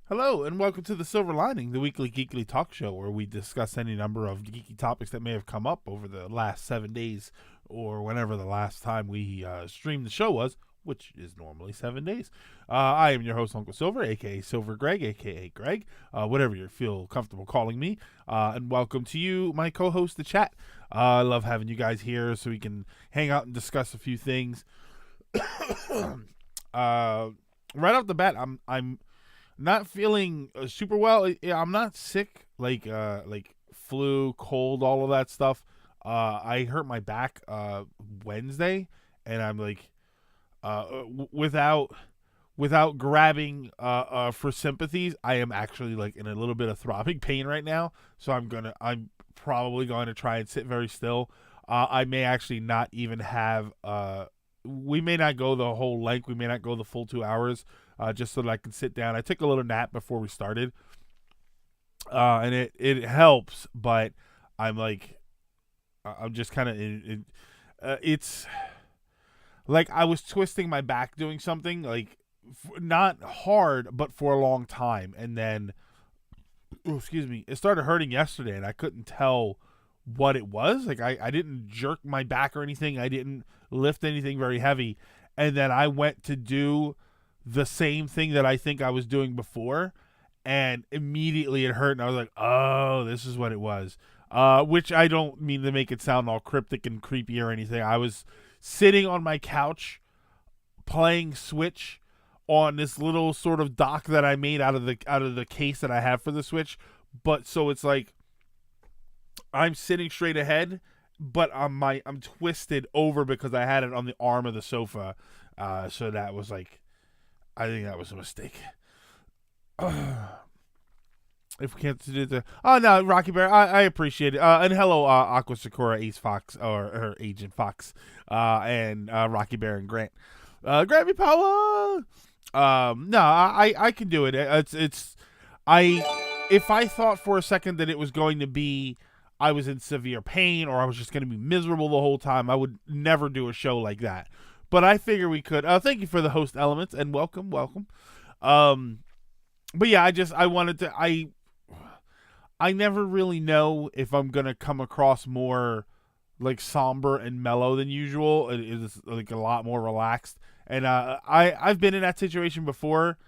Hello, and welcome to The Silver Lining, the weekly geekly talk show where we discuss any number of geeky topics that may have come up over the last 7 days or whenever the last time we streamed the show was, which is normally 7 days. I am your host, Uncle Silver, aka Silver Greg, aka Greg, whatever you feel comfortable calling me. And welcome to you, my co host, The Chat. I love having you guys here so we can hang out and discuss a few things. Right off the bat, I'm not feeling super well. I'm not sick, like flu, cold, all of that stuff. I hurt my back Wednesday, and I'm like, without grabbing for sympathies, I am actually like in a little bit of throbbing pain right now. So I'm probably going to try and sit very still. I may actually not even have. We may not go the whole length. We may not go the full 2 hours. Just so that I can sit down. I took a little nap before we started, and it helps. But I'm like, I'm just kind of it's like I was twisting my back doing something like not hard, but for a long time, and then excuse me, it started hurting yesterday, and I couldn't tell what it was. Like I didn't jerk my back or anything. I didn't lift anything very heavy, and then I went to do the same thing that I think I was doing before, and immediately it hurt, and I was like, oh, this is what it was. Which I don't mean to make it sound all cryptic and creepy or anything. I was sitting on my couch playing Switch on this little sort of dock that I made out of the case that I have for the Switch. But so it's like I'm sitting straight ahead, but I'm twisted over because I had it on the arm of the sofa. So that was like, I think that was a mistake. If we can't do the no, Rocky Bear, I appreciate it. And hello, Aqua Sakura, Ace Fox, or Agent Fox, and Rocky Bear and Grant. Grab me power. No, I can do it. It's if I thought for a second that it was going to be I was in severe pain or I was just going to be miserable the whole time, I would never do a show like that. But I figure we could. Thank you for the host elements and welcome. But yeah, I wanted to. I never really know if I'm gonna come across more like somber and mellow than usual. It is like a lot more relaxed, and I've been in that situation before,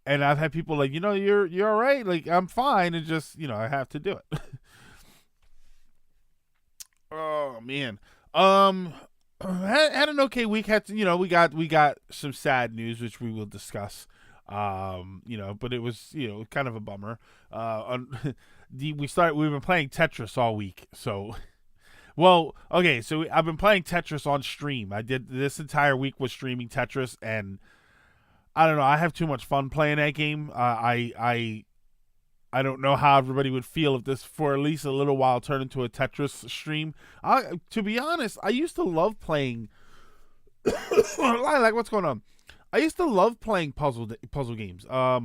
and I've had people like, you're all right, like I'm fine, and just I have to do it. Oh man. Had an okay week. We got some sad news which we will discuss. But it was kind of a bummer. We've been playing Tetris all week. So, well, okay. So I've been playing Tetris on stream. I did this entire week was streaming Tetris, and I don't know. I have too much fun playing that game. I don't know how everybody would feel if this, for at least a little while, turned into a Tetris stream. To be honest, I used to love playing. Like, what's going on? I used to love playing puzzle games. I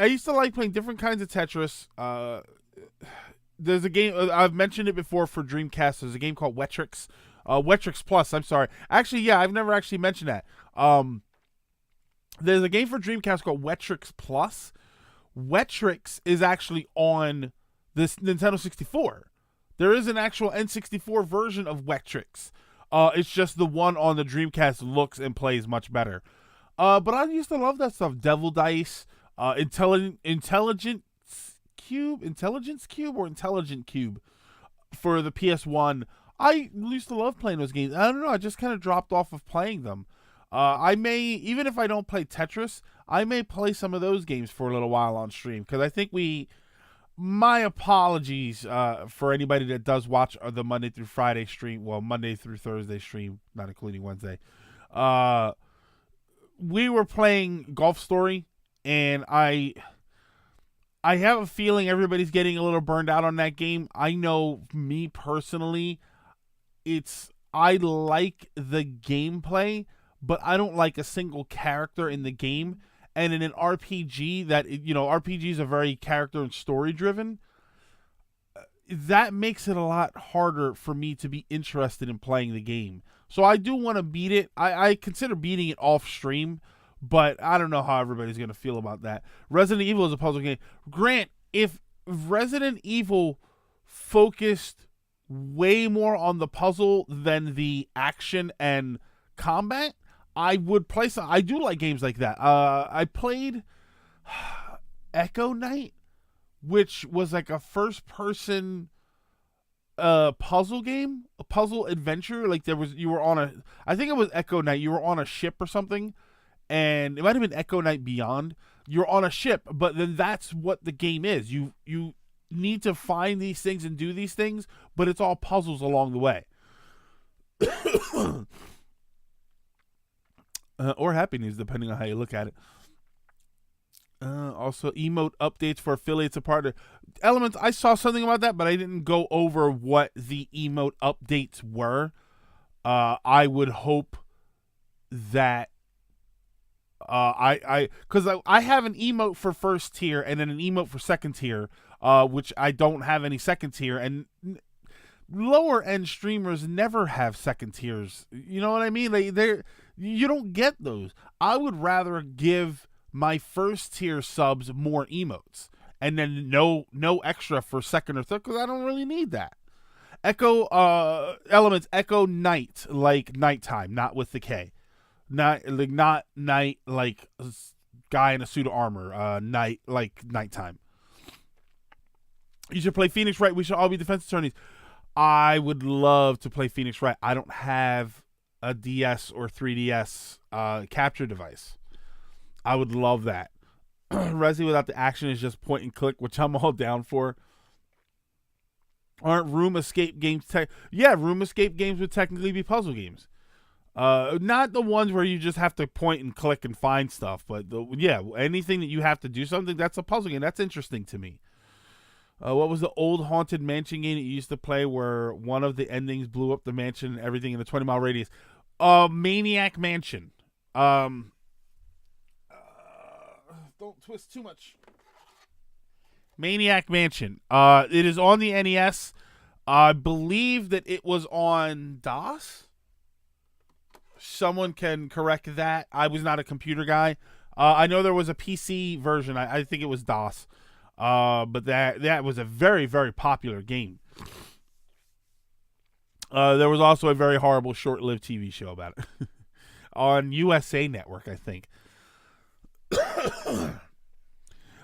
used to like playing different kinds of Tetris. There's a game I've mentioned it before for Dreamcast. There's a game called Wetrix. Wetrix Plus. I'm sorry. Actually, yeah, I've never actually mentioned that. There's a game for Dreamcast called Wetrix Plus. Wetrix is actually on this Nintendo 64. There is an actual N64 version of Wetrix. It's just the one on the Dreamcast looks and plays much better. But I used to love that stuff. Devil Dice, Intelligence Cube for the PS1. I used to love playing those games. I don't know. I just kind of dropped off of playing them. I may, even if I don't play Tetris, I may play some of those games for a little while on stream, because I think my apologies for anybody that does watch the Monday through Friday stream, well, Monday through Thursday stream, not including Wednesday. We were playing Golf Story, and I have a feeling everybody's getting a little burned out on that game. I know me personally, I like the gameplay, but I don't like a single character in the game. And in an RPG RPGs are very character and story driven. That makes it a lot harder for me to be interested in playing the game. So I do want to beat it. I consider beating it off stream, but I don't know how everybody's gonna feel about that. Resident Evil is a puzzle game. Grant, if Resident Evil focused way more on the puzzle than the action and combat, I would play some. I do like games like that. I played Echo Knight, which was like a first-person puzzle game, a puzzle adventure. Like you were on I think it was Echo Knight. You were on a ship or something, and it might have been Echo Knight Beyond. You're on a ship, but then that's what the game is. You need to find these things and do these things, but it's all puzzles along the way. Or happy news, depending on how you look at it. Also, emote updates for affiliates and partner elements. I saw something about that, but I didn't go over what the emote updates were. I would hope that because I have an emote for first tier and then an emote for second tier, which I don't have any second tier, and lower end streamers never have second tiers. You know what I mean? You don't get those. I would rather give my first tier subs more emotes and then no extra for second or third, because I don't really need that. Echo elements, Echo Night, like nighttime, not with the K. Not night like guy in a suit of armor. Night like nighttime. You should play Phoenix Wright. We should all be defense attorneys. I would love to play Phoenix Wright. I don't have a DS or 3DS capture device. I would love that. Resi without the action is just point and click, which I'm all down for. Aren't room escape games room escape games would technically be puzzle games. Not the ones where you just have to point and click and find stuff, but anything that you have to do something, that's a puzzle game. That's interesting to me. What was the old Haunted Mansion game that you used to play where one of the endings blew up the mansion and everything in a 20-mile radius? Maniac Mansion. Don't twist too much. Maniac Mansion. It is on the NES. I believe that it was on DOS. Someone can correct that. I was not a computer guy. I know there was a PC version. I think it was DOS. But that was a very, very popular game. There was also a very horrible short-lived TV show about it. On USA Network, I think.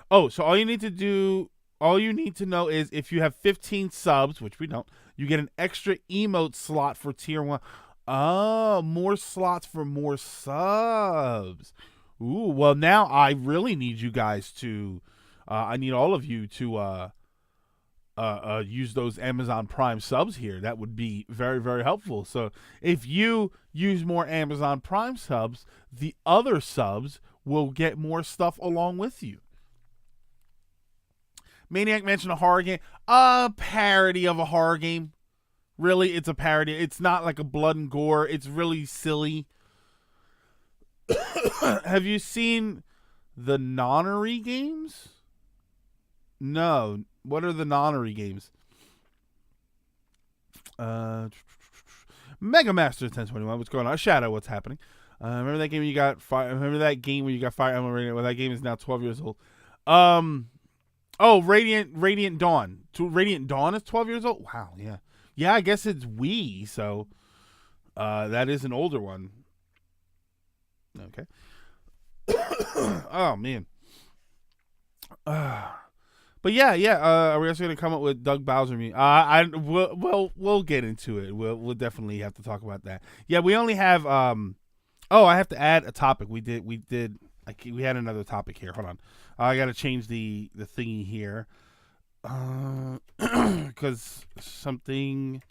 Oh, so all you need to know is if you have 15 subs, which we don't, you get an extra emote slot for tier 1. Oh, more slots for more subs. Ooh, well now I really need you guys to I need all of you to use those Amazon Prime subs here. That would be very, very helpful. So if you use more Amazon Prime subs, the other subs will get more stuff along with you. Maniac Mansion, a horror game. A parody of a horror game. Really, it's a parody. It's not like a blood and gore. It's really silly. Have you seen the Nonary games? No. What are the Nonary games? Mega Master 1021. What's going on? Shadow, what's happening? Remember that game you got fire? Remember that game where you got Fire Emblem Radiant? Well, that game is now 12 years old. Radiant Dawn. Radiant Dawn is 12 years old? Wow, yeah. Yeah, I guess it's Wii, so that is an older one. Okay. Oh, man. But yeah. Are we also going to come up with Doug Bowser meme? We'll get into it. We'll definitely have to talk about that. Yeah, we only have I have to add a topic. We had another topic here. Hold on. I got to change the thingy here. Because something.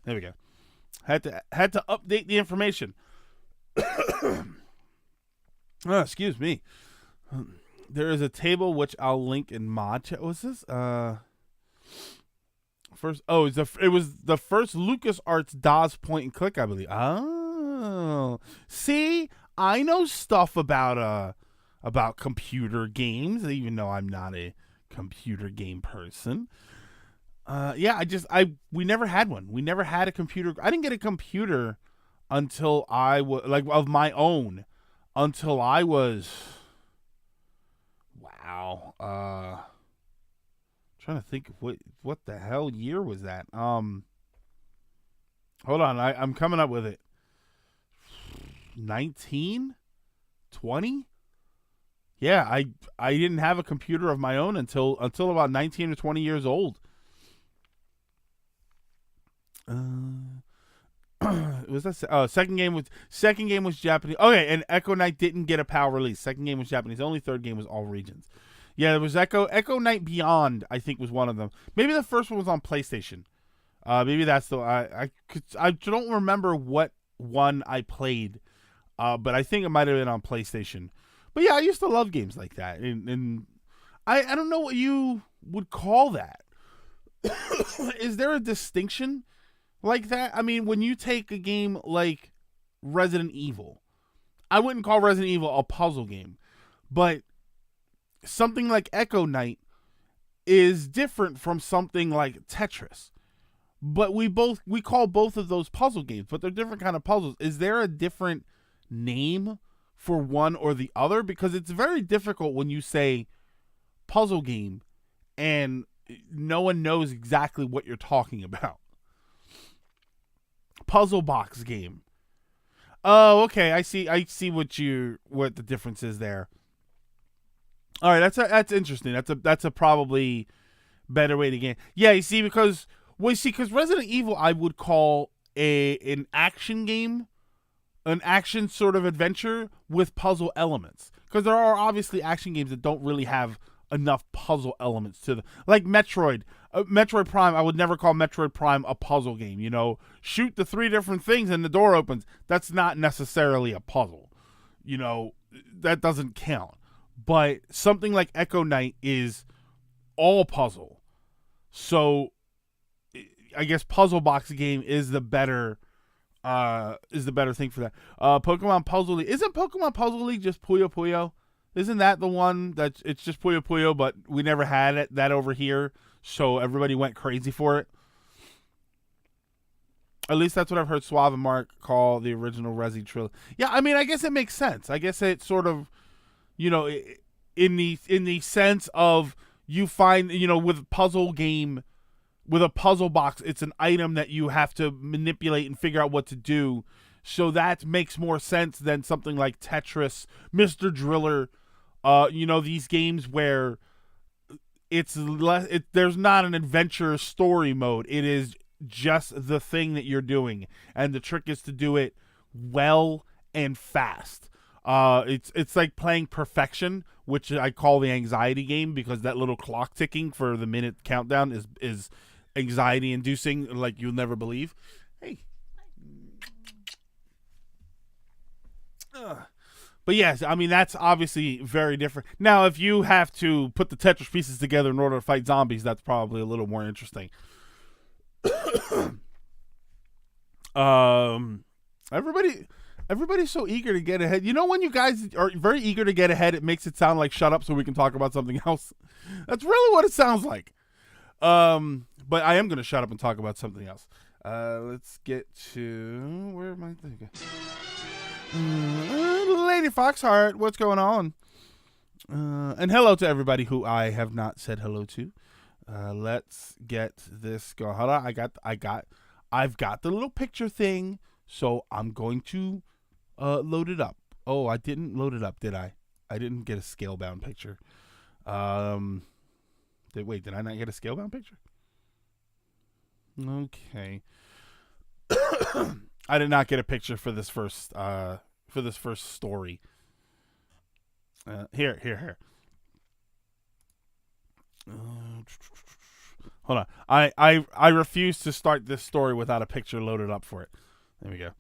There we go. Had to update the information. Oh, excuse me. There is a table which I'll link in mod chat. What's this? First. Oh, it was the first LucasArts DOS point and click, I believe. Oh, see, I know stuff about computer games, even though I'm not a computer game person. We never had one. We never had a computer. I didn't get a computer until I was like of my own until I was wow. Trying to think what the hell year was that? Hold on, I'm coming up with it. 19? 20? Yeah, I didn't have a computer of my own until about 19 or 20 years old. Was that second game was Japanese. Okay, and Echo Knight didn't get a PAL release. Second game was Japanese. Only third game was all regions. Yeah, there was Echo Knight Beyond, I think, was one of them. Maybe the first one was on PlayStation. Maybe that's the I don't remember what one I played. But I think it might have been on PlayStation. But yeah, I used to love games like that. And I don't know what you would call that. Is there a distinction like that? I mean, when you take a game like Resident Evil, I wouldn't call Resident Evil a puzzle game. But something like Echo Knight is different from something like Tetris. But we call both of those puzzle games, but they're different kind of puzzles. Is there a different name for one or the other? Because it's very difficult when you say puzzle game and no one knows exactly what you're talking about. Puzzle box game. Oh, okay. I see what the difference is there. All right, that's interesting. That's a probably better way to get. Yeah, you see, because Resident Evil I would call an action game, an action sort of adventure with puzzle elements. Because there are obviously action games that don't really have enough puzzle elements to them. Like Metroid. Metroid Prime, I would never call Metroid Prime a puzzle game. You know, shoot the 3 different things and the door opens. That's not necessarily a puzzle. You know, that doesn't count. But something like Echo Knight is all puzzle. So I guess puzzle box game is the better thing for that. Pokemon Puzzle League. Isn't Pokemon Puzzle League just Puyo Puyo? Isn't that the one that it's just Puyo Puyo, but we never had that over here, so everybody went crazy for it? At least that's what I've heard Suave and Mark call the original Resi trilogy. Yeah, I mean, I guess it makes sense. I guess it sort of, you know, in the sense of you find, you know, with a puzzle box, it's an item that you have to manipulate and figure out what to do. So that makes more sense than something like Tetris, Mr. Driller, you know, these games where it's there's not an adventure story mode. It is just the thing that you're doing, and the trick is to do it well and fast. It's like playing Perfection, which I call the anxiety game, because that little clock ticking for the minute countdown is anxiety inducing, like you'll never believe. Hey. But yes, I mean, that's obviously very different. Now, if you have to put the Tetris pieces together in order to fight zombies, that's probably a little more interesting. Everybody's so eager to get ahead. You know, when you guys are very eager to get ahead, it makes it sound like shut up so we can talk about something else. That's really what it sounds like. But I am going to shut up and talk about something else. Let's get to... Where am I thinking? Lady Foxheart, what's going on? And hello to everybody who I have not said hello to. Let's get this going. Hold on, I've got the little picture thing, so I'm going to load it up. Oh, I didn't load it up, did I? I didn't get a Scalebound picture. Wait, did I not get a Scalebound picture? Okay. I did not get a picture for this first story. Here. Hold on. I refuse to start this story without a picture loaded up for it. There we go.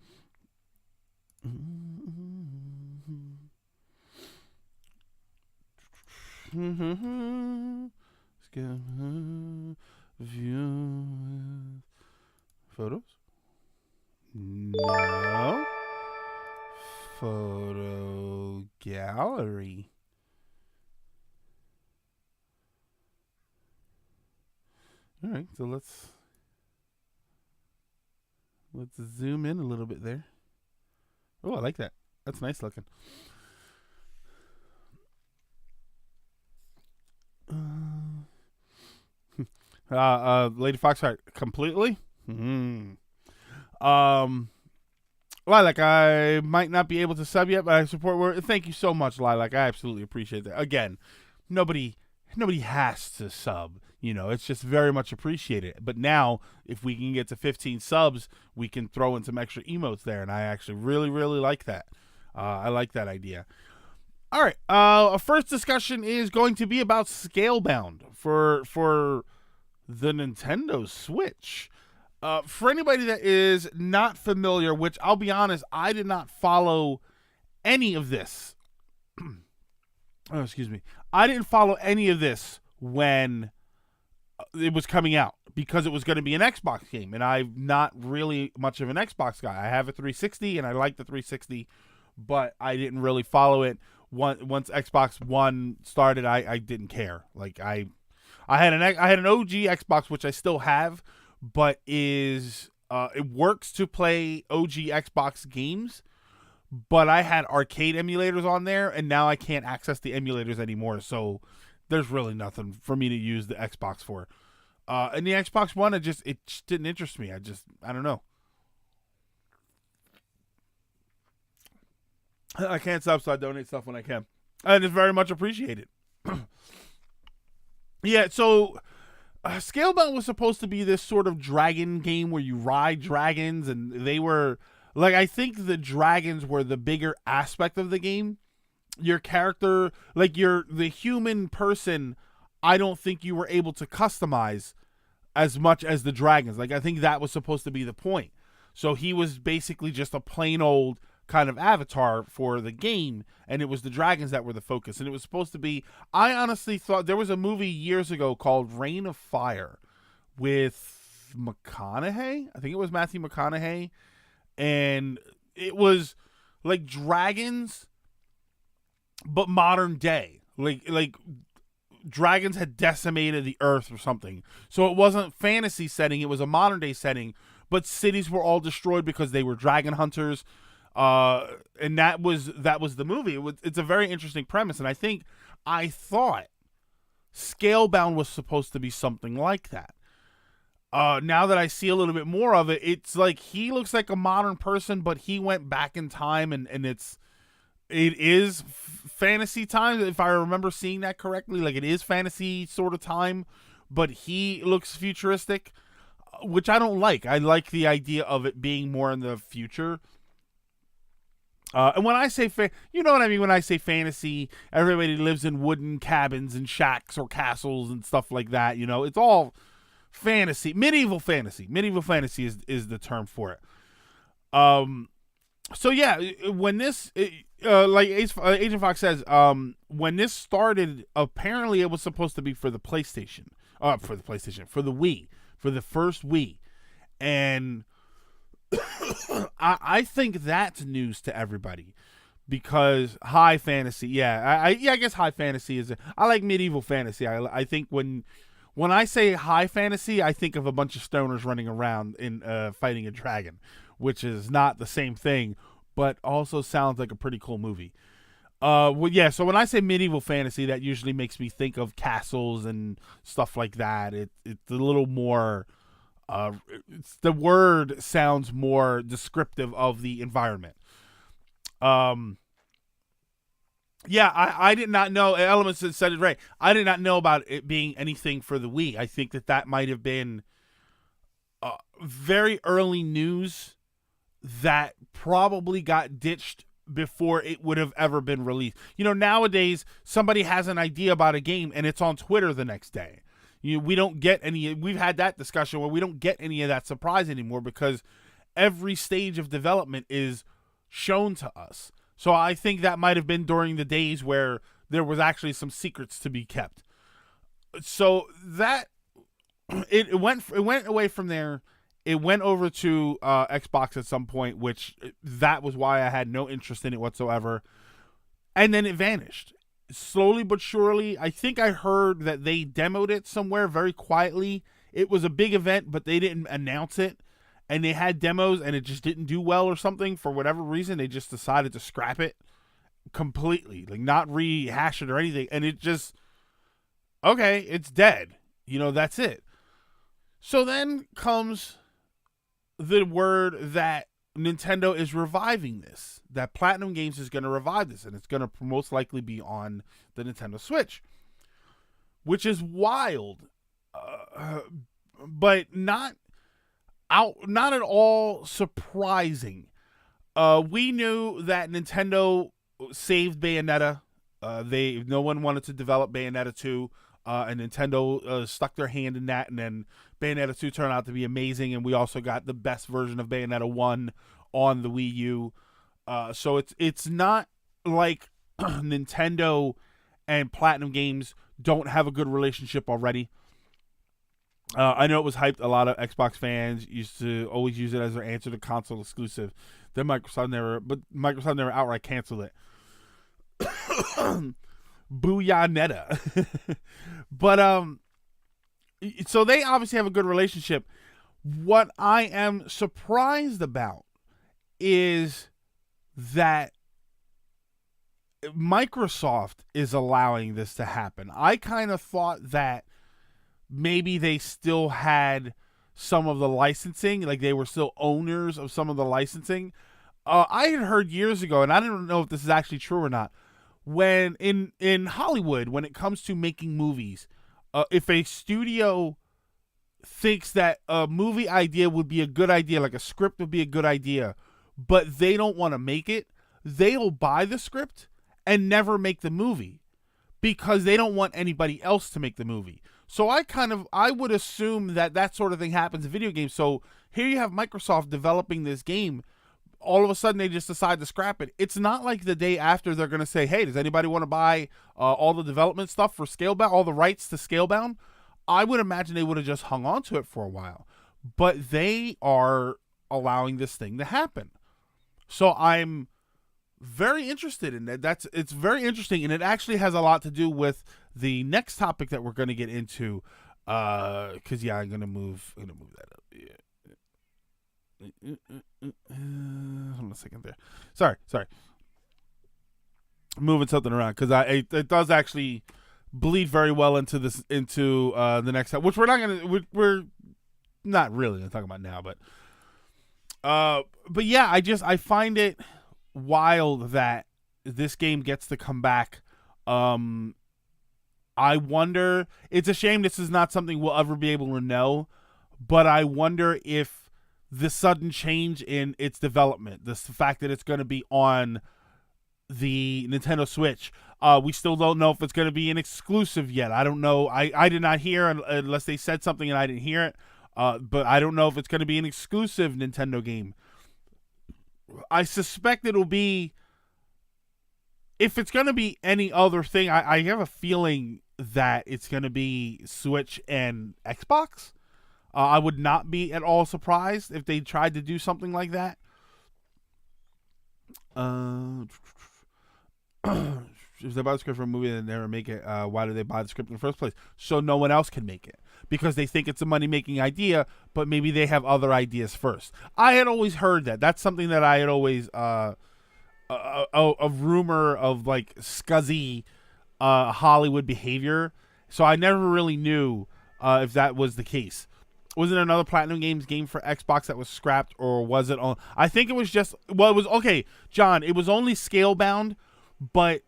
Let's go view photos. No. Photo gallery. All right, so let's zoom in a little bit there. Oh, I like that. That's nice looking. Lady Foxheart, completely. Um, Lilac, I might not be able to sub yet, but I support. Thank you so much, Lilac. I absolutely appreciate that. Again, nobody has to sub. It's just very much appreciated. But now, if we can get to 15 subs, we can throw in some extra emotes there, and I actually really, really like that. I like that idea. All right. Our first discussion is going to be about Scalebound for the Nintendo Switch. For anybody that is not familiar, which I'll be honest, I did not follow any of this. Oh, excuse me. I didn't follow any of this when it was coming out because it was going to be an Xbox game, and I'm not really much of an Xbox guy. I have a 360, and I like the 360, but I didn't really follow it. Once Xbox One started, I didn't care. Like I had an OG Xbox, which I still have, but it works to play OG Xbox games, but I had arcade emulators on there, and now I can't access the emulators anymore, so there's really nothing for me to use the Xbox for. And the Xbox One, it just didn't interest me. I don't know. I can't stop, so I donate stuff when I can. And it's very much appreciated. Yeah, so Scalebound was supposed to be this sort of dragon game where you ride dragons, and they were like, I think the dragons were the bigger aspect of the game. Your character, like the human person, I don't think you were able to customize as much as the dragons. Like, I think that was supposed to be the point. So he was basically just a plain old kind of avatar for the game, and it was the dragons that were the focus. And it was supposed to be, I honestly thought there was a movie years ago called Reign of Fire with McConaughey. I think it was Matthew McConaughey, and it was like dragons but modern day. Like dragons had decimated the earth or something. So it wasn't fantasy setting, it was a modern day setting, but cities were all destroyed because they were dragon hunters. And that was the movie. It's a very interesting premise, and I thought Scalebound was supposed to be something like that. Now that I see a little bit more of it, it's like he looks like a modern person, but he went back in time, and it is fantasy time, if I remember seeing that correctly. Like, it is fantasy sort of time, but he looks futuristic, which I don't like. I like the idea of it being more in the future. And when I say you know what I mean when I say fantasy, everybody lives in wooden cabins and shacks or castles and stuff like that. It's all fantasy, medieval fantasy. Medieval fantasy is the term for it. So yeah, when this, like Agent Fox says, when this started, apparently it was supposed to be for the PlayStation, for the Wii, for the first Wii, and I think that's news to everybody because high fantasy, yeah, I guess high fantasy is. I like medieval fantasy. I think when I say high fantasy, I think of a bunch of stoners running around in fighting a dragon, which is not the same thing, but also sounds like a pretty cool movie. Well, yeah. So when I say medieval fantasy, that usually makes me think of castles and stuff like that. It's a little more. The word sounds more descriptive of the environment. Yeah, I did not know. Elements that said it right. I did not know about it being anything for the Wii. I think that might have been very early news that probably got ditched before it would have ever been released. Nowadays, somebody has an idea about a game and it's on Twitter the next day. We don't get any. We've had that discussion where we don't get any of that surprise anymore because every stage of development is shown to us. So I think that might have been during the days where there was actually some secrets to be kept. So that it went away from there. It went over to Xbox at some point, which that was why I had no interest in it whatsoever. And then it vanished. Slowly but surely, I think I heard that they demoed it somewhere very quietly. It was a big event, but they didn't announce it. and they had demos and it just didn't do well or something for whatever reason. They just decided to scrap it completely, like not rehash it or anything, and it just, okay, it's dead. That's it. So then comes the word that Nintendo is reviving this, that Platinum Games is going to revive this, and it's going to most likely be on the Nintendo Switch, which is wild, but not at all surprising. We knew that Nintendo saved Bayonetta. No one wanted to develop Bayonetta 2, and Nintendo stuck their hand in that, and then Bayonetta 2 turned out to be amazing, and we also got the best version of Bayonetta 1 on the Wii U. So it's not like Nintendo and Platinum Games don't have a good relationship already. I know it was hyped. A lot of Xbox fans used to always use it as their answer to console exclusive. Then Microsoft never outright canceled it. Booyah Netta. But so they obviously have a good relationship. What I am surprised about is that Microsoft is allowing this to happen. I kind of thought that maybe they still had some of the licensing, like they were still owners of some of the licensing. I had heard years ago, and I don't know if this is actually true or not, when in Hollywood, when it comes to making movies, if a studio thinks that a movie idea would be a good idea, like a script would be a good idea, but they don't want to make it, they'll buy the script and never make the movie because they don't want anybody else to make the movie. So I would assume that sort of thing happens in video games. So here you have Microsoft developing this game. All of a sudden they just decide to scrap it. It's not like the day after they're going to say, hey, does anybody want to buy all the development stuff for Scalebound, all the rights to Scalebound? I would imagine they would have just hung on to it for a while. But they are allowing this thing to happen. So I'm very interested in that. It's very interesting, and it actually has a lot to do with the next topic that we're going to get into. Because I'm going to move that up. Yeah. Hold on a second there. Sorry. Moving something around because it does actually bleed very well into the next time, which we're not really gonna talk about now, but yeah, I find it wild that this game gets to come back. I wonder, it's a shame this is not something we'll ever be able to know, but I wonder if the sudden change in its development, the fact that it's going to be on the Nintendo Switch, we still don't know if it's going to be an exclusive yet. I don't know. I did not hear, unless they said something and I didn't hear it, but I don't know if it's going to be an exclusive Nintendo game. I suspect it'll be, if it's going to be any other thing, I have a feeling that it's going to be Switch and Xbox. I would not be at all surprised if they tried to do something like that. If they buy the script for a movie and they never make it, why do they buy the script in the first place? So no one else can make it. Because they think it's a money-making idea, but maybe they have other ideas first. I had always heard that. That's something that I had always... a rumor of like scuzzy Hollywood behavior. So I never really knew if that was the case. Was it another Platinum Games game for Xbox that was scrapped, or was it on? I think it was just, well, it was, okay, John, it was only Scalebound, but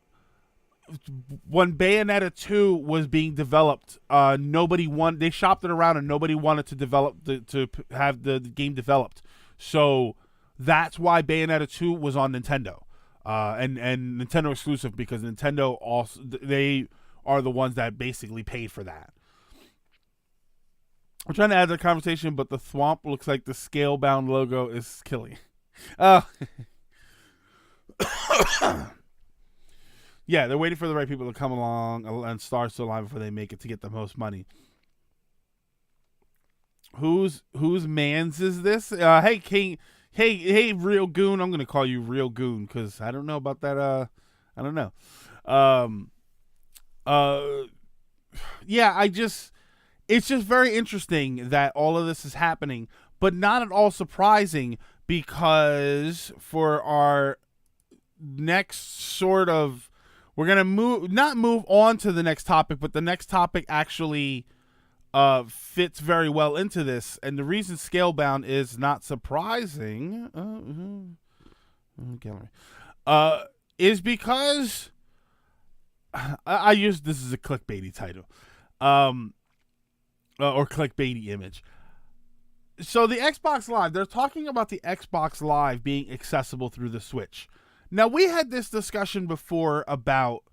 when Bayonetta 2 was being developed, they shopped it around and nobody wanted to develop to have the game developed. So that's why Bayonetta 2 was on Nintendo. And Nintendo exclusive, because Nintendo also, they are the ones that basically paid for that. I'm trying to add to the conversation, but the Thwomp looks like the Scalebound logo is killing. Yeah, they're waiting for the right people to come along and start so long before they make it to get the most money. Whose man's is this? Hey, King. Hey, Real Goon. I'm going to call you Real Goon because I don't know about that. I don't know. Yeah, it's just very interesting that all of this is happening. but not at all surprising, because for our next sort of, we're gonna not move on to the next topic, but the next topic actually fits very well into this. And the reason Scalebound is not surprising is because I use this as a clickbaity title, or clickbaity image. So the Xbox Live, they're talking about the Xbox Live being accessible through the Switch. Now, we had this discussion before about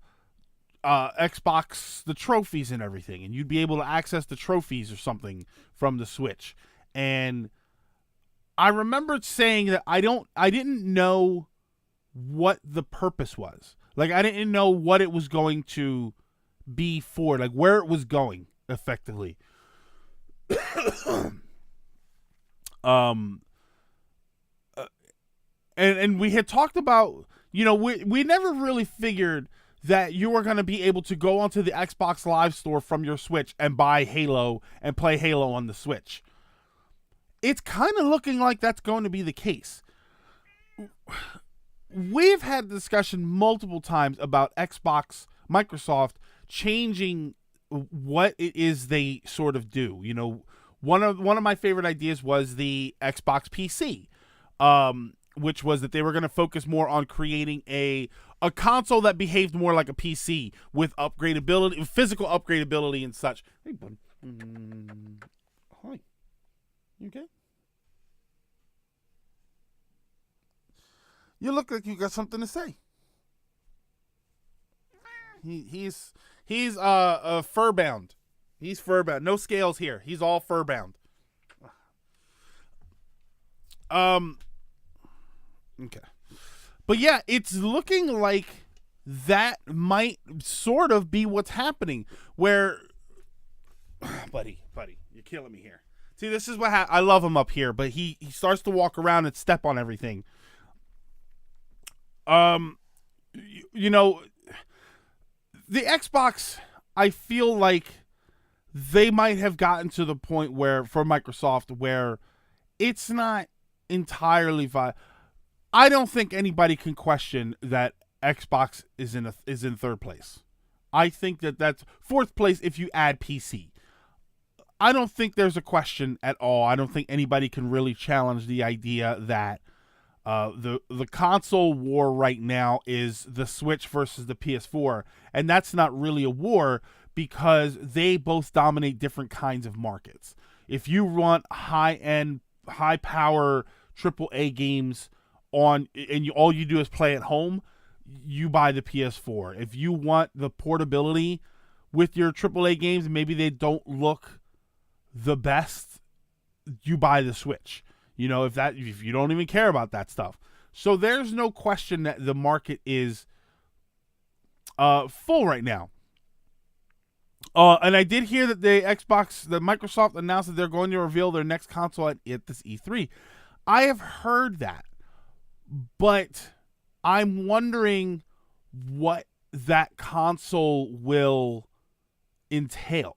Xbox, the trophies and everything, and you'd be able to access the trophies or something from the Switch. And I remembered saying that I didn't know what the purpose was. Like, I didn't know what it was going to be for, like where it was going effectively. And we had talked about, we never really figured that you were going to be able to go onto the Xbox Live store from your Switch and buy Halo and play Halo on the Switch. It's kind of looking like that's going to be the case. We've had a discussion multiple times about Microsoft changing what it is they sort of do. One of my favorite ideas was the Xbox PC, which was that they were going to focus more on creating a console that behaved more like a PC with upgradability, physical upgradability and such. Hey, bud. Hi. You okay? You look like you got something to say. He's fur bound. He's fur bound. No scales here. He's all fur bound. Okay. But yeah, it's looking like that might sort of be what's happening, where buddy, you're killing me here. See, this is what I love him up here, but he starts to walk around and step on everything. The Xbox, I feel like they might have gotten to the point where, for Microsoft, where it's not entirely viable. I don't think anybody can question that Xbox is in third place. I think that's fourth place if you add PC. I don't think there's a question at all. I don't think anybody can really challenge the idea that the console war right now is the Switch versus the PS4, and that's not really a war because they both dominate different kinds of markets. If you want high-end, high-power AAA games and all you do is play at home, you buy the PS4. If you want the portability with your AAA games, maybe they don't look the best, you buy the Switch. If you don't even care about that stuff. So there's no question that the market is full right now. And I did hear that Microsoft announced that they're going to reveal their next console at this E3. I have heard that, but I'm wondering what that console will entail.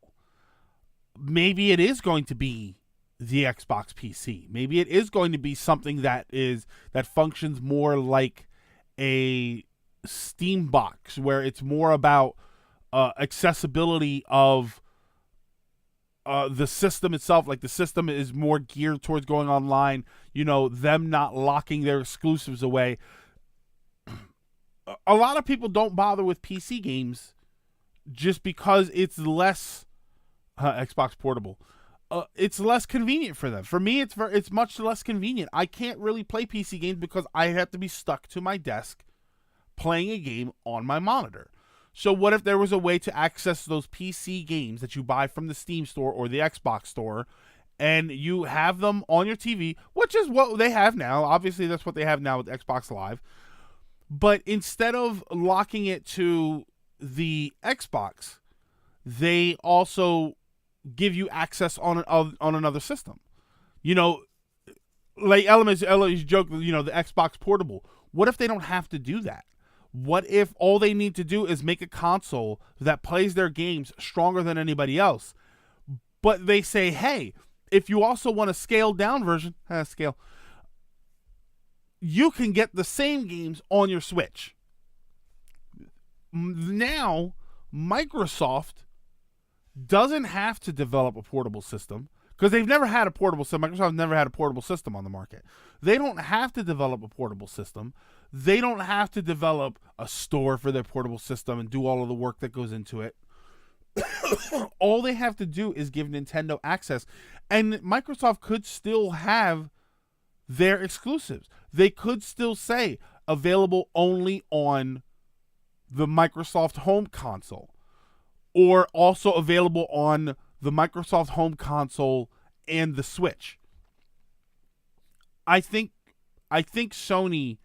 Maybe it is going to be the Xbox PC. Maybe it is going to be something that functions more like a Steam box, where it's more about accessibility of the system itself. Like, the system is more geared towards going online, them not locking their exclusives away. A lot of people don't bother with PC games just because it's less Xbox Portable. It's less convenient for them. For me, it's much less convenient. I can't really play PC games because I have to be stuck to my desk playing a game on my monitor. So what if there was a way to access those PC games that you buy from the Steam store or the Xbox store, and you have them on your TV, which is what they have now. Obviously, that's what they have now with Xbox Live. But instead of locking it to the Xbox, they also give you access on another system. Like Element's joke, the Xbox Portable. What if they don't have to do that? What if all they need to do is make a console that plays their games stronger than anybody else? But they say, hey, if you also want a scaled down version, you can get the same games on your Switch. Now, Microsoft doesn't have to develop a portable system because they've never had a portable system. Microsoft never had a portable system on the market. They don't have to develop a portable system. They don't have to develop a store for their portable system and do all of the work that goes into it. All they have to do is give Nintendo access, and Microsoft could still have their exclusives. They could still say available only on the Microsoft Home Console, or also available on the Microsoft Home Console and the Switch. I think Sony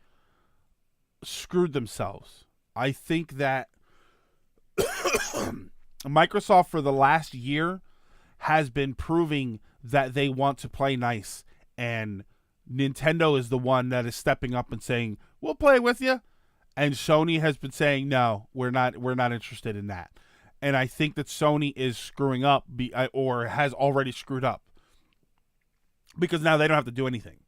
screwed themselves. I think that Microsoft for the last year has been proving that they want to play nice, and Nintendo is the one that is stepping up and saying, "We'll play with you." And Sony has been saying, "No, we're not interested in that." And I think that Sony is screwing up or has already screwed up, because now they don't have to do anything.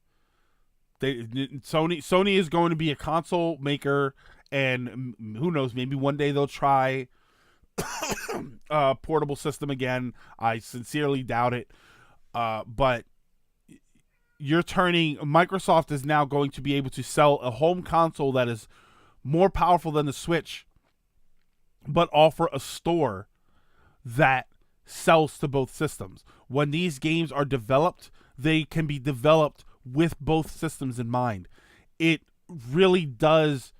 Sony is going to be a console maker, and who knows, maybe one day they'll try a portable system again. I sincerely doubt it. But Microsoft is now going to be able to sell a home console that is more powerful than the Switch, but offer a store that sells to both systems. When these games are developed, they can be developed with both systems in mind. It really does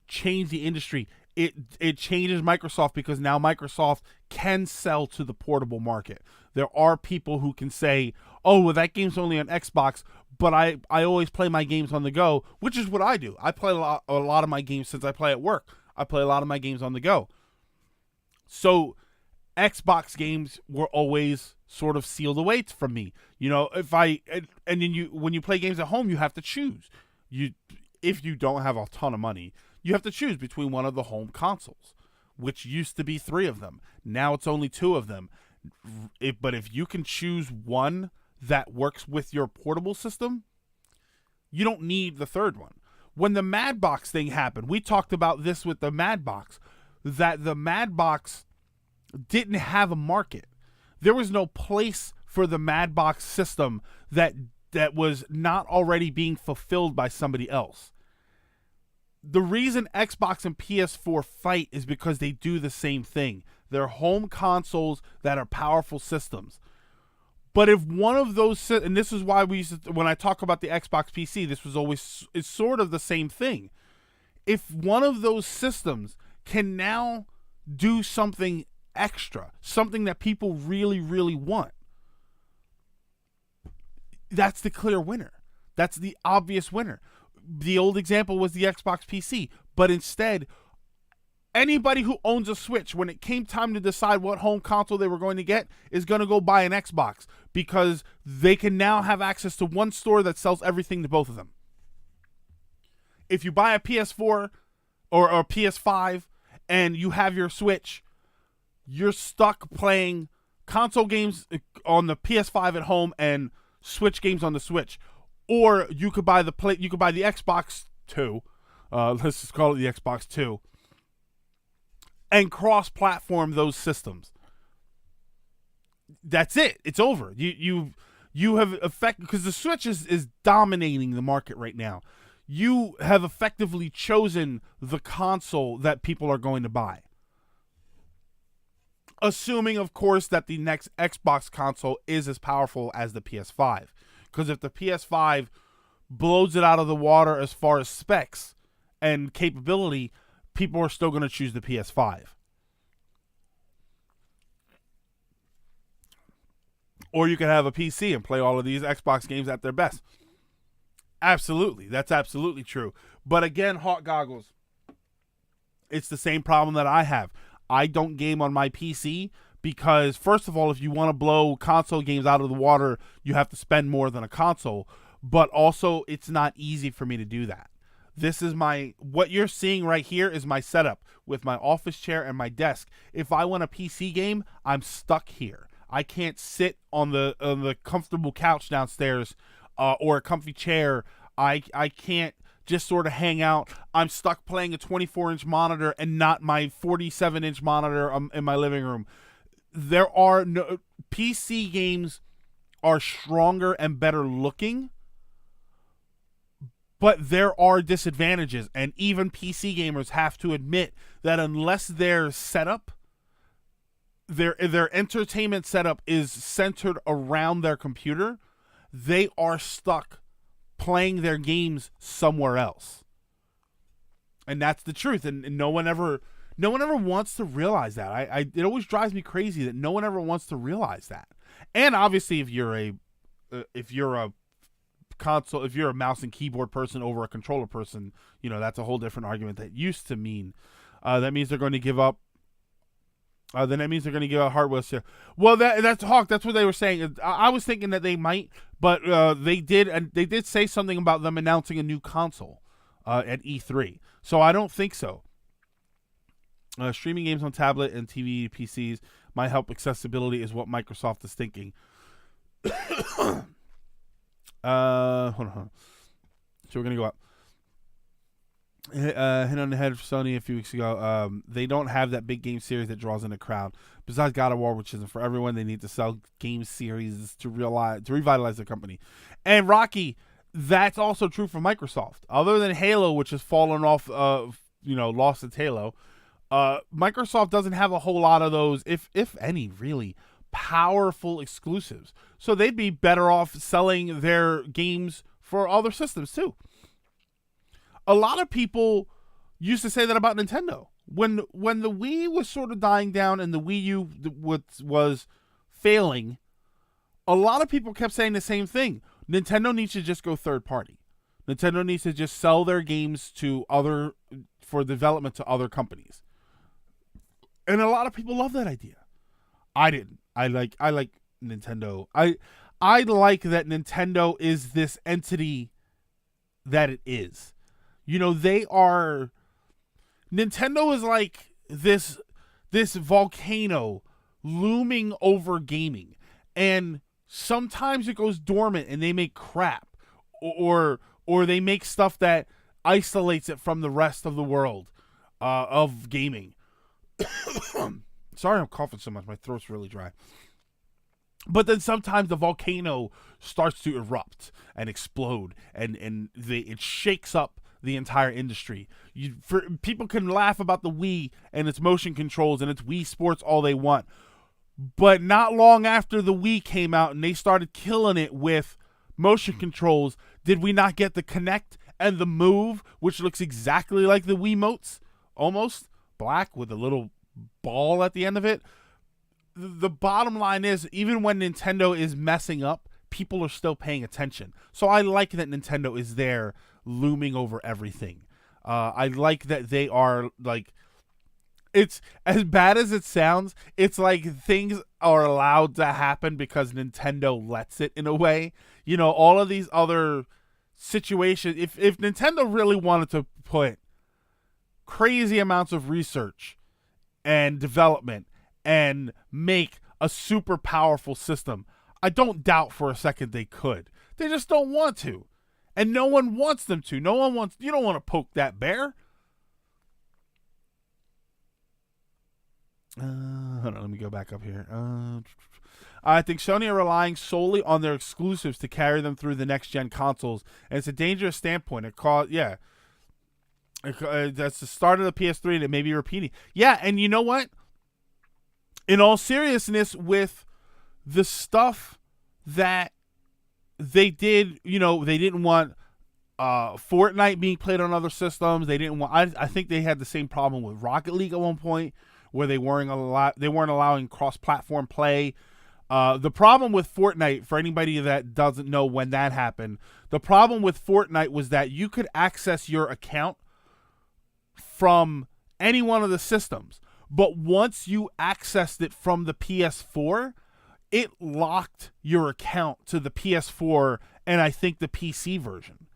change the industry. It changes Microsoft, because now Microsoft can sell to the portable market. There are people who can say, "Oh, well, that game's only on Xbox, but I always play my games on the go," which is what I do. I play a lot of my games since I play at work. I play a lot of my games on the go. So Xbox games were always sort of sealed away from me. When you play games at home, you have to choose. If you don't have a ton of money, you have to choose between one of the home consoles, which used to be 3 of them. Now it's only 2 of them. But if you can choose one that works with your portable system, you don't need the third one. When the Madbox thing happened, we talked about this with the Madbox, that the Madbox didn't have a market. There was no place for the Madbox system that was not already being fulfilled by somebody else. The reason Xbox and PS4 fight is because they do the same thing. They're home consoles that are powerful systems. But if one of those, and this is why when I talk about the Xbox PC, this was always, it's sort of the same thing. If one of those systems can now do something extra, something that people really, really want, that's the clear winner. That's the obvious winner. The old example was the Xbox PC, but instead, anybody who owns a Switch, when it came time to decide what home console they were going to get, is going to go buy an Xbox, because they can now have access to one store that sells everything to both of them. If you buy a PS4 or a PS5 and you have your Switch, you're stuck playing console games on the PS5 at home and Switch games on the Switch. Or you could buy the Xbox 2, let's just call it the Xbox 2, and cross-platform those systems. That's it. It's over. You have because the Switch is dominating the market right now. You have effectively chosen the console that people are going to buy. Assuming, of course, that the next Xbox console is as powerful as the PS5. Because if the PS5 blows it out of the water as far as specs and capability, people are still going to choose the PS5. Or you can have a PC and play all of these Xbox games at their best. Absolutely. That's absolutely true. But again, Hawk Goggles, it's the same problem that I have. I don't game on my PC because, first of all, if you want to blow console games out of the water, you have to spend more than a console. But also, it's not easy for me to do that. This is what you're seeing right here is my setup with my office chair and my desk. If I want a PC game, I'm stuck here. I can't sit on the comfortable couch downstairs or a comfy chair. I can't just sort of hang out. I'm stuck playing a 24-inch monitor and not my 47-inch monitor in my living room. There are no PC games are stronger and better looking, but there are disadvantages, and even PC gamers have to admit that unless their setup, their entertainment setup is centered around their computer, they are stuck playing their games somewhere else. And that's the truth, and no one ever wants to realize that. It always drives me crazy that no one ever wants to realize that. And obviously, if you're a console, if you're a mouse and keyboard person over a controller person, that's a whole different argument. That used to mean that means they're going to give up. Then that means they're going to give out hardware. Well, that's Hawk. That's what they were saying. I was thinking that they might, but they did, and they did say something about them announcing a new console at E3. So I don't think so. Streaming games on tablet and TV PCs might help accessibility is what Microsoft is thinking. Hold on. So we're going to go up. Hit on the head for Sony a few weeks ago. They don't have that big game series that draws in a crowd. Besides God of War, which isn't for everyone, they need to sell game series to revitalize their company. And Rocky, that's also true for Microsoft. Other than Halo, which has fallen off, lost its Halo, Microsoft doesn't have a whole lot of those, if any, really powerful exclusives. So they'd be better off selling their games for other systems too. A lot of people used to say that about Nintendo. When the Wii was sort of dying down and the Wii U was failing, a lot of people kept saying the same thing. Nintendo needs to just go third party. Nintendo needs to just sell their games for development to other companies. And a lot of people love that idea. I didn't. I like Nintendo. I like that Nintendo is this entity that it is. Nintendo is like this volcano looming over gaming, and sometimes it goes dormant and they make crap, or they make stuff that isolates it from the rest of the world of gaming. Sorry I'm coughing so much. My throat's really dry. But then sometimes the volcano starts to erupt and explode, and it shakes up the entire industry. People can laugh about the Wii and its motion controls and its Wii Sports all they want, but not long after the Wii came out and they started killing it with motion controls, did we not get the Kinect and the Move, which looks exactly like the Wiimotes, almost black with a little ball at the end of it? The bottom line is, even when Nintendo is messing up, people are still paying attention. So I like that Nintendo is there looming over everything. I like that they are like, it's as bad as it sounds, it's like things are allowed to happen because Nintendo lets it in a way. All of these other situations, if Nintendo really wanted to put crazy amounts of research and development and make a super powerful system, I don't doubt for a second they could. They just don't want to. And no one wants them to. You don't want to poke that bear. Hold on, let me go back up here. I think Sony are relying solely on their exclusives to carry them through the next-gen consoles, and it's a dangerous standpoint. That's the start of the PS3, and it may be repeating. Yeah, and you know what? In all seriousness, with the stuff that they did, they didn't want Fortnite being played on other systems. They didn't want. I think they had the same problem with Rocket League at one point, where they weren't allowing cross-platform play. The problem with Fortnite, for anybody that doesn't know when that happened, the problem with Fortnite was that you could access your account from any one of the systems. But once you accessed it from the PS4, it locked your account to the PS4 and I think the PC version.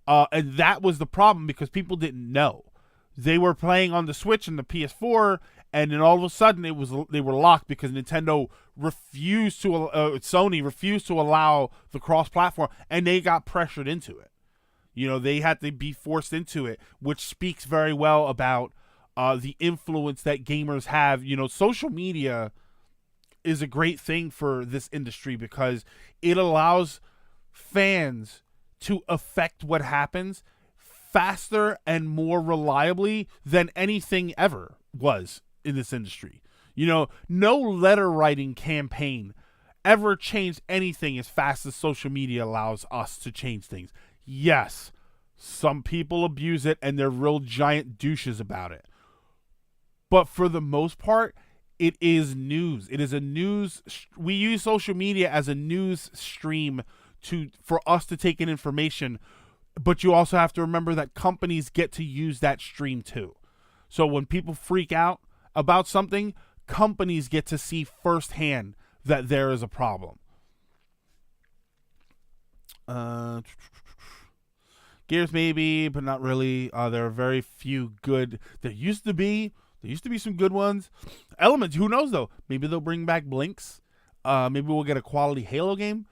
And that was the problem because people didn't know. They were playing on the Switch and the PS4, and then all of a sudden they were locked because Sony refused to allow the cross-platform, and they got pressured into it. They had to be forced into it, which speaks very well about the influence that gamers have. Social media is a great thing for this industry because it allows fans to affect what happens faster and more reliably than anything ever was in this industry. No letter writing campaign ever changed anything as fast as social media allows us to change things. Yes, some people abuse it and they're real giant douches about it. But for the most part, it is news. It is a news. We use social media as a news stream for us to take in information. But you also have to remember that companies get to use that stream too. So when people freak out about something, companies get to see firsthand that there is a problem. Gears maybe, but not really. There are very few good. There used to be some good ones. Elements, who knows though? Maybe they'll bring back Blinks. Maybe we'll get a quality Halo game.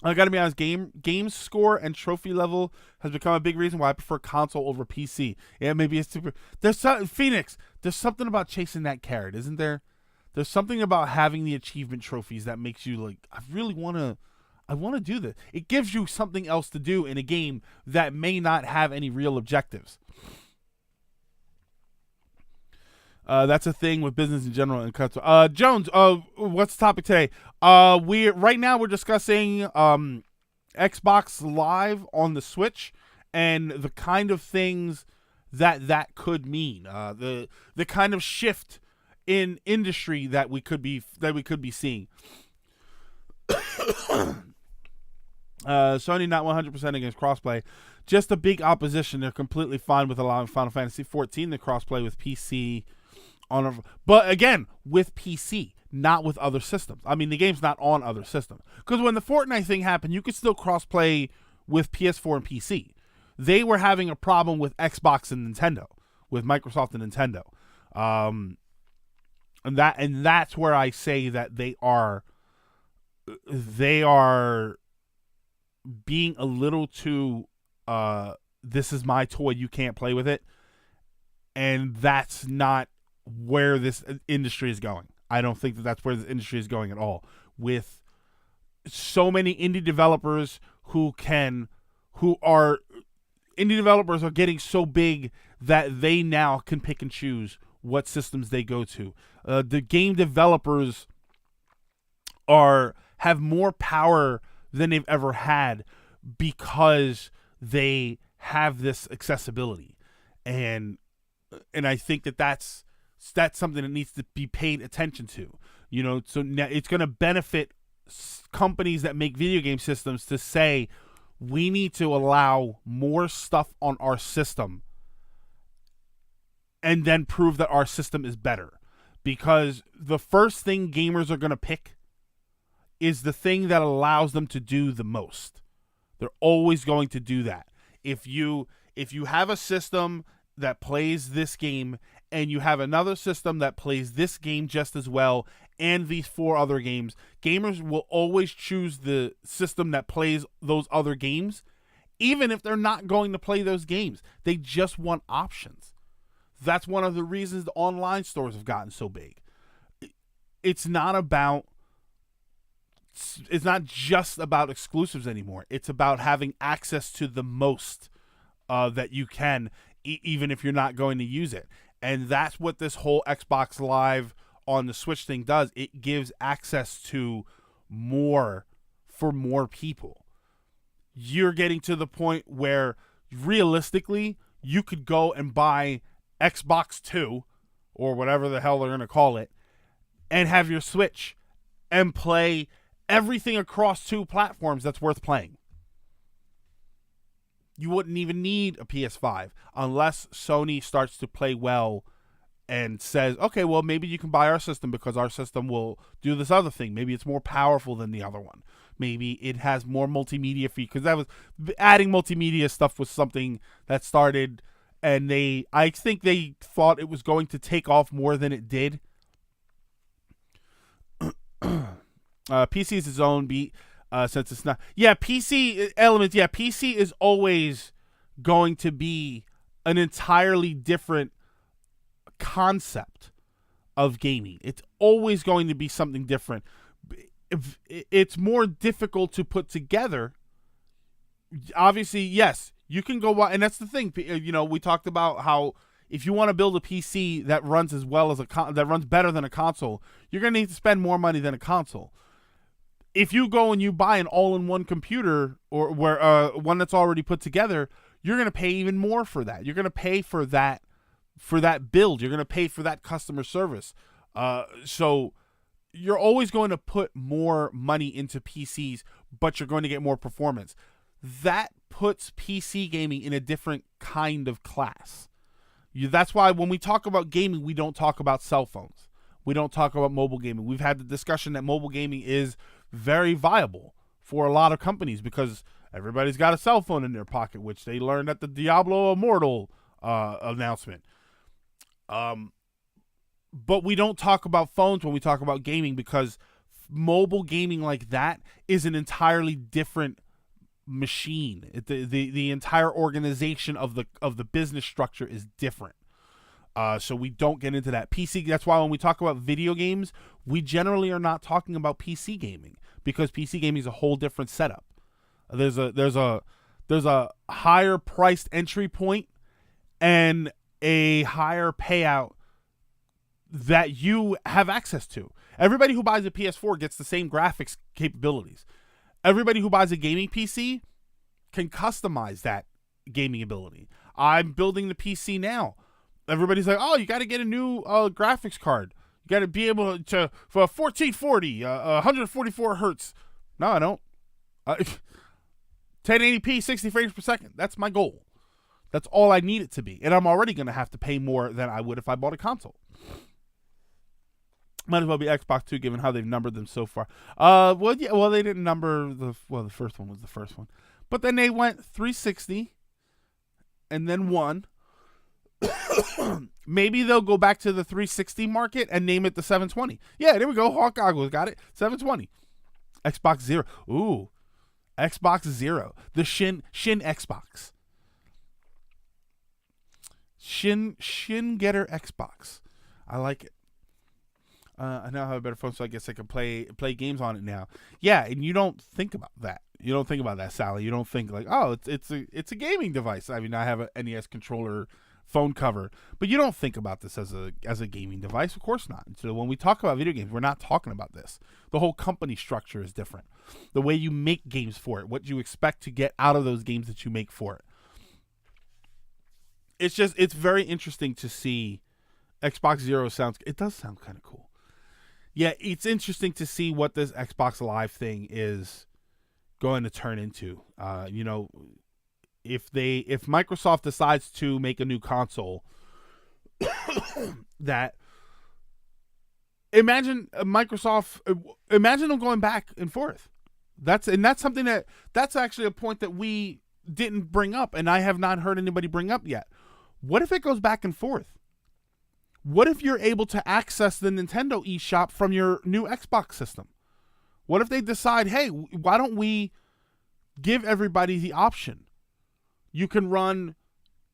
I gotta be honest, game score and trophy level has become a big reason why I prefer console over PC. Yeah, maybe it's super. Phoenix. There's something about chasing that carrot, isn't there? There's something about having the achievement trophies that makes you like, I want to do this. It gives you something else to do in a game that may not have any real objectives. That's a thing with business in general and cuts. Jones, what's the topic today? We're discussing Xbox Live on the Switch and the kind of things that could mean. The kind of shift in industry that we could be seeing. Sony not 100% against crossplay, just a big opposition. They're completely fine with allowing Final Fantasy 14 to crossplay with PC. But again, with PC, not with other systems. I mean, the game's not on other systems. Because when the Fortnite thing happened, you could still crossplay with PS4 and PC. They were having a problem with Xbox and Nintendo, with Microsoft and Nintendo. And that's where I say that they are being a little too this is my toy, you can't play with it. And that's not where this industry is going. I don't think that's where this industry is going at all. With so many indie developers indie developers are getting so big that they now can pick and choose what systems they go to. The game developers have more power than they've ever had because they have this accessibility. And I think that's something that needs to be paid attention to. So now it's going to benefit companies that make video game systems to say, we need to allow more stuff on our system and then prove that our system is better. Because the first thing gamers are going to pick is the thing that allows them to do the most. They're always going to do that. If you have a system that plays this game and you have another system that plays this game just as well and these 4 other games, gamers will always choose the system that plays those other games, even if they're not going to play those games. They just want options. That's one of the reasons the online stores have gotten so big. It's not just about exclusives anymore. It's about having access to the most that you can, even if you're not going to use it. And that's what this whole Xbox Live on the Switch thing does. It gives access to more for more people. You're getting to the point where realistically you could go and buy Xbox 2 or whatever the hell they're going to call it and have your Switch and play everything across 2 platforms that's worth playing. You wouldn't even need a PS5 unless Sony starts to play well and says, okay, well, maybe you can buy our system because our system will do this other thing. Maybe it's more powerful than the other one. Maybe it has more multimedia features. Because adding multimedia stuff was something that started and I think they thought it was going to take off more than it did. PC is its own beat, since it's not. Yeah, PC elements. Yeah, PC is always going to be an entirely different concept of gaming. It's always going to be something different. It's more difficult to put together. Obviously, yes, you can go, and that's the thing. We talked about how if you want to build a PC that runs as well as that runs better than a console, you're going to need to spend more money than a console. If you go and you buy an all-in-one computer or one that's already put together, you're going to pay even more for that. You're going to pay for that build. You're going to pay for that customer service. So you're always going to put more money into PCs, but you're going to get more performance. That puts PC gaming in a different kind of class. That's why when we talk about gaming, we don't talk about cell phones. We don't talk about mobile gaming. We've had the discussion that mobile gaming is very viable for a lot of companies because everybody's got a cell phone in their pocket, which they learned at the Diablo Immortal announcement. But we don't talk about phones when we talk about gaming because mobile gaming like that is an entirely different machine. The entire organization of the business structure is different. So we don't get into that PC. That's why when we talk about video games, we generally are not talking about PC gaming because PC gaming is a whole different setup. There's a higher priced entry point and a higher payout that you have access to. Everybody who buys a PS4 gets the same graphics capabilities. Everybody who buys a gaming PC can customize that gaming ability. I'm building the PC now. Everybody's like, oh, you got to get a new graphics card. You got to be able to, for 1440, 144 hertz. No, I don't. 1080p, 60 frames per second. That's my goal. That's all I need it to be. And I'm already going to have to pay more than I would if I bought a console. Might as well be Xbox 2, given how they've numbered them so far. Well, they didn't number the first one was the first one. But then they went 360 and then 1. Maybe they'll go back to the 360 market and name it the 720. Yeah, there we go. Hawk Goggles got it. 720. Xbox Zero. Ooh. Xbox Zero. The Shin Xbox. Shin Getter Xbox. I like it. I now have a better phone, so I guess I can play games on it now. Yeah, and you don't think about that. You don't think about that, Sally. You don't think like, oh, it's a gaming device. I mean, I have an NES controller phone cover, but you don't think about this as a gaming device. Of course not. And so when we talk about video games, we're not talking about this. The whole company structure is different. The way you make games for it, what you expect to get out of those games that you make for it. It's very interesting to see. Xbox Zero it does sound kind of cool. Yeah, it's interesting to see what this Xbox Live thing is going to turn into. If Microsoft decides to make a new console, that imagine them going back and forth. That's something that's actually a point that we didn't bring up, and I have not heard anybody bring up yet. What if it goes back and forth? What if you're able to access the Nintendo eShop from your new Xbox system? What if they decide, hey, why don't we give everybody the option? You can run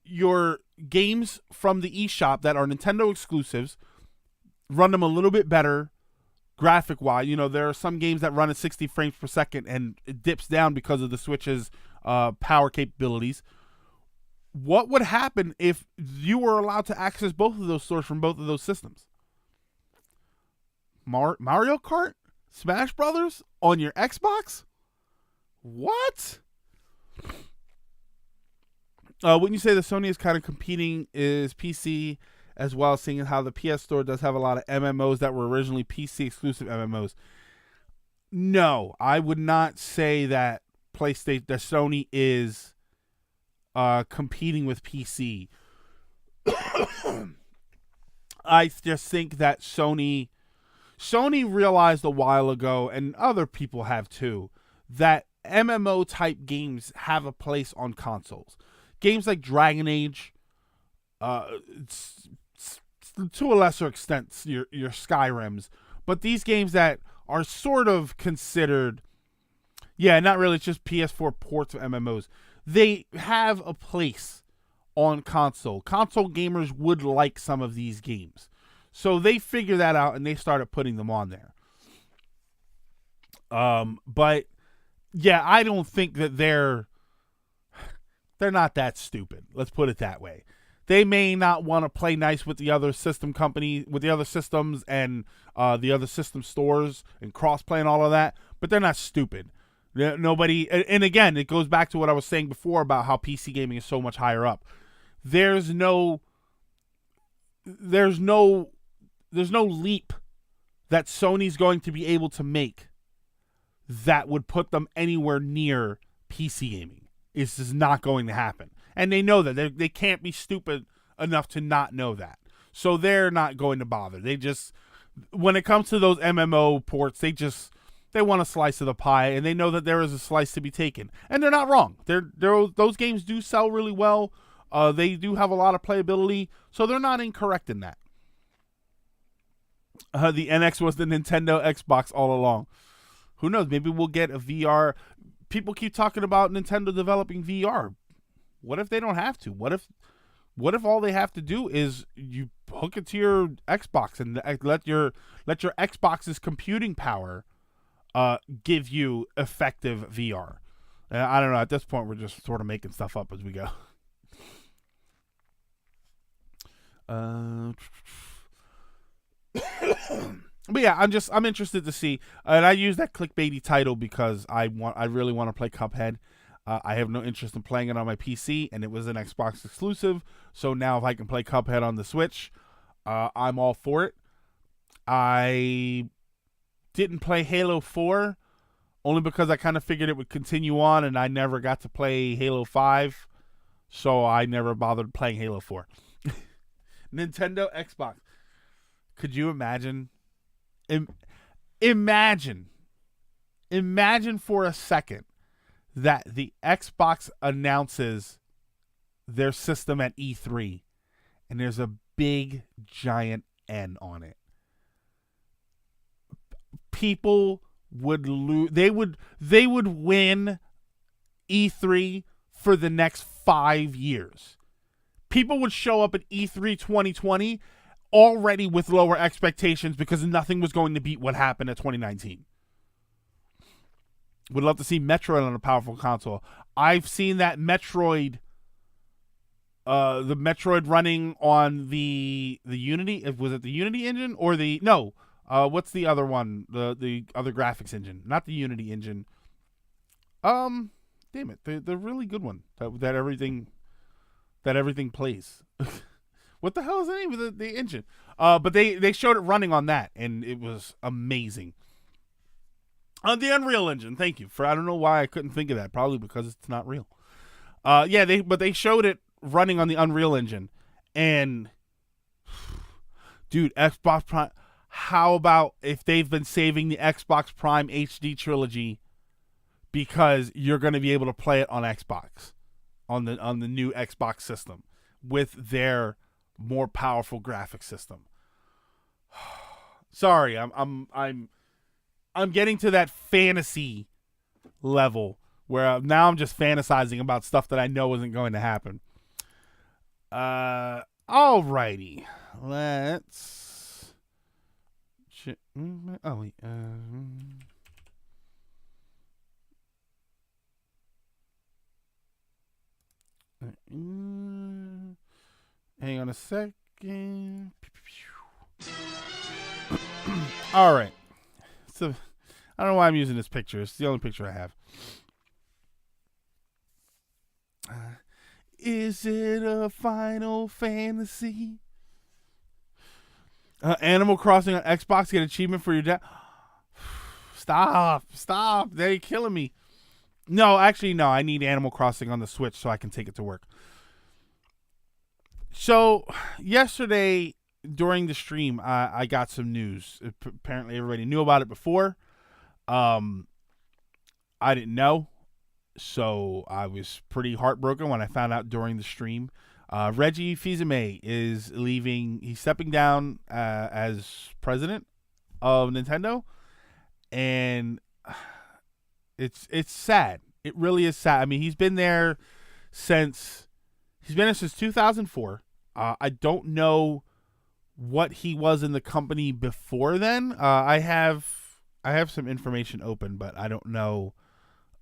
your games from the eShop that are Nintendo exclusives, run them a little bit better graphic-wise. There are some games that run at 60 frames per second and it dips down because of the Switch's power capabilities. What would happen if you were allowed to access both of those stores from both of those systems? Mario Kart? Smash Brothers? On your Xbox? What? Wouldn't you say that Sony is kind of competing is PC as well, seeing how the PS Store does have a lot of MMOs that were originally PC exclusive MMOs? No, I would not say that Sony is competing with PC. I just think that Sony realized a while ago, and other people have too, that MMO type games have a place on consoles. Games like Dragon Age, It's to a lesser extent your Skyrims, but these games that are sort of considered, yeah, not really, it's just PS4 ports of MMOs. They have a place on console. Console gamers would like some of these games. So they figured that out and they started putting them on there. But yeah, I don't think that they're not that stupid. Let's put it that way. They may not want to play nice with the other system company, with the other systems and the other system stores and crossplay and all of that, but they're not stupid. Nobody, and again, it goes back to what I was saying before about how PC gaming is so much higher up. There's no leap that Sony's going to be able to make that would put them anywhere near PC gaming. It's just not going to happen. And they know that. They can't be stupid enough to not know that. So they're not going to bother. They just, when it comes to those MMO ports, they want a slice of the pie, and they know that there is a slice to be taken. And they're not wrong. Those games do sell really well. They do have a lot of playability, so they're not incorrect in that. The NX was the Nintendo Xbox all along. Who knows? Maybe we'll get a VR. People keep talking about Nintendo developing VR. What if they don't have to? What if all they have to do is you hook it to your Xbox and let your Xbox's computing power give you effective VR? I don't know. At this point, we're just sort of making stuff up as we go. But yeah, I'm interested to see, and I use that clickbaity title because I really want to play Cuphead. I have no interest in playing it on my PC, and it was an Xbox exclusive. So now if I can play Cuphead on the Switch, I'm all for it. I didn't play Halo 4 only because I kind of figured it would continue on, and I never got to play Halo 5, so I never bothered playing Halo 4. Nintendo Xbox. Could you imagine? Imagine for a second that the Xbox announces their system at E3 and there's a big giant N on it. People would lose. They would win E3 for the next 5 years. People would show up at E3 2020 already with lower expectations because nothing was going to beat what happened at 2019. Would love to see Metroid on a powerful console. I've seen that Metroid, the Metroid running on the Unity. Was it the Unity engine or the no? What's the other one? The other graphics engine, not the Unity engine. Damn it, the really good one that everything plays. What the hell is the name of the engine? But they showed it running on that, and it was amazing. The Unreal Engine, thank you. I don't know why I couldn't think of that. Probably because it's not real. They showed it running on the Unreal Engine, and dude, Xbox Prime. How about if they've been saving the Xbox Prime HD trilogy because you're going to be able to play it on Xbox, on the new Xbox system with their more powerful graphic system. Sorry, I'm getting to that fantasy level where now I'm just fantasizing about stuff that I know isn't going to happen. Alrighty, let's. Oh wait. Hang on a second. All right. So I don't know why I'm using this picture. It's the only picture I have. Is it a Final Fantasy? Animal Crossing on Xbox, get achievement for your dad. Stop. They're killing me. No, actually, no. I need Animal Crossing on the Switch so I can take it to work. So, yesterday during the stream, I got some news. Apparently, everybody knew about it before. I didn't know. So, I was pretty heartbroken when I found out during the stream. Reggie Fils-Aimé is leaving. He's stepping down as president of Nintendo, and it's sad. It really is sad. I mean, he's been there since 2004. I don't know what he was in the company before then. I have some information open, but I don't know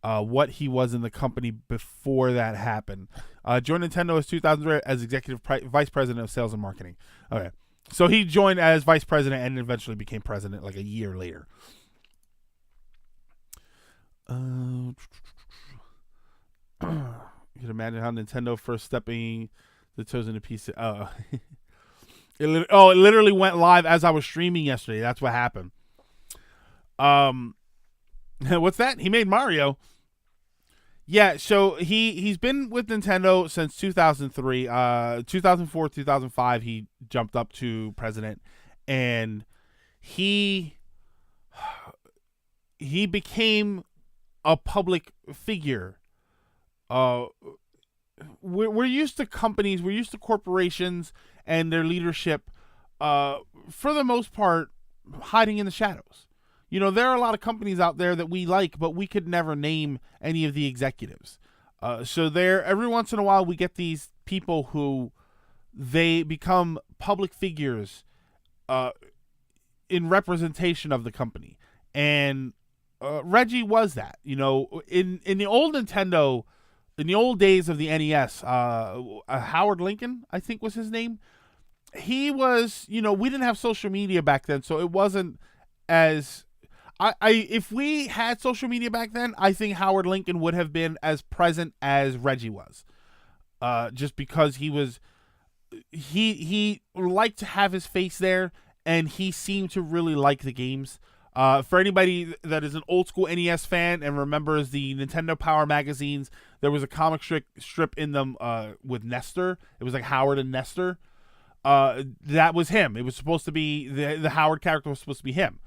what he was in the company before that happened. Joined Nintendo as 2003 as executive vice president of sales and marketing. Okay, so he joined as vice president and eventually became president like a year later. You can imagine how Nintendo first stepping the toes into PC. It literally went live as I was streaming yesterday. That's what happened. What's that? He made Mario. Yeah, so he's been with Nintendo since 2003. 2004, 2005, he jumped up to president, and he became a public figure. We're used to companies, we're used to corporations and their leadership, for the most part, hiding in the shadows. You know, there are a lot of companies out there that we like, but we could never name any of the executives. So every once in a while, we get these people who they become public figures in representation of the company. And Reggie was that. You know, in the old Nintendo, in the old days of the NES, Howard Lincoln, I think was his name. He was, you know, we didn't have social media back then, so it wasn't as... if we had social media back then, I think Howard Lincoln would have been as present as Reggie was. Just because he liked to have his face there, and he seemed to really like the games. For anybody that is an old school NES fan and remembers the Nintendo Power magazines, there was a comic strip in them with Nestor. It was like Howard and Nestor. That was him. It was supposed to be, the Howard character was supposed to be him.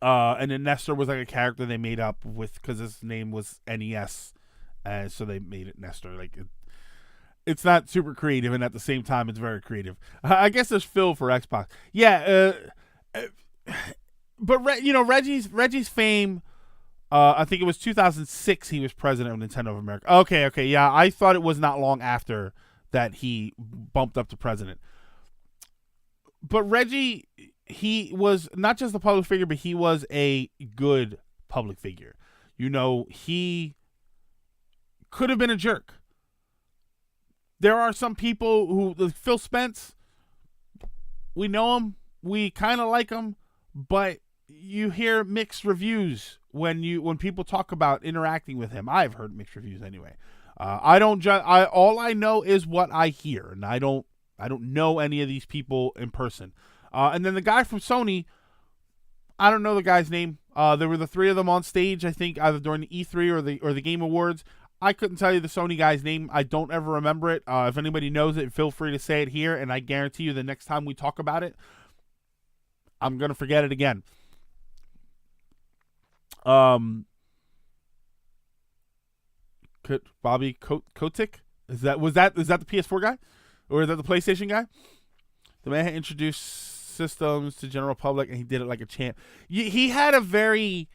And then Nestor was like a character they made up with, because his name was NES, and so they made it Nestor. Like it's not super creative, and at the same time, it's very creative. I guess there's Phil for Xbox. Yeah, but Reggie's fame. I think it was 2006. He was president of Nintendo of America. Okay, yeah. I thought it was not long after that he bumped up to president. But Reggie, he was not just a public figure, but he was a good public figure. You know, he could have been a jerk. There are some people who, Phil Spence, we know him, we kind of like him, but you hear mixed reviews when people talk about interacting with him. I've heard mixed reviews anyway. I don't judge. All I know is what I hear, and I don't know any of these people in person. And then the guy from Sony, I don't know the guy's name. There were the three of them on stage, I think, either during the E3 or the Game Awards. I couldn't tell you the Sony guy's name. I don't ever remember it. If anybody knows it, feel free to say it here, and I guarantee you the next time we talk about it, I'm going to forget it again. Bobby Kotick? Is that the PS4 guy? Or is that the PlayStation guy? The man had introduced systems to general public, and he did it like a champ. He had a very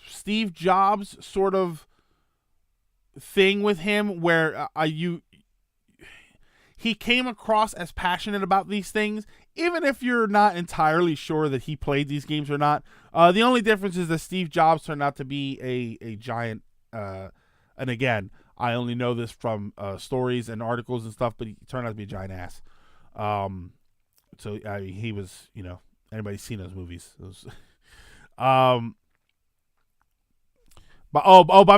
Steve Jobs sort of thing with him, where he came across as passionate about these things, even if you're not entirely sure that he played these games or not. The only difference is that Steve Jobs turned out to be a giant, and again, I only know this from stories and articles and stuff, but he turned out to be a giant ass. So he was, you know, anybody's seen those movies. Bobby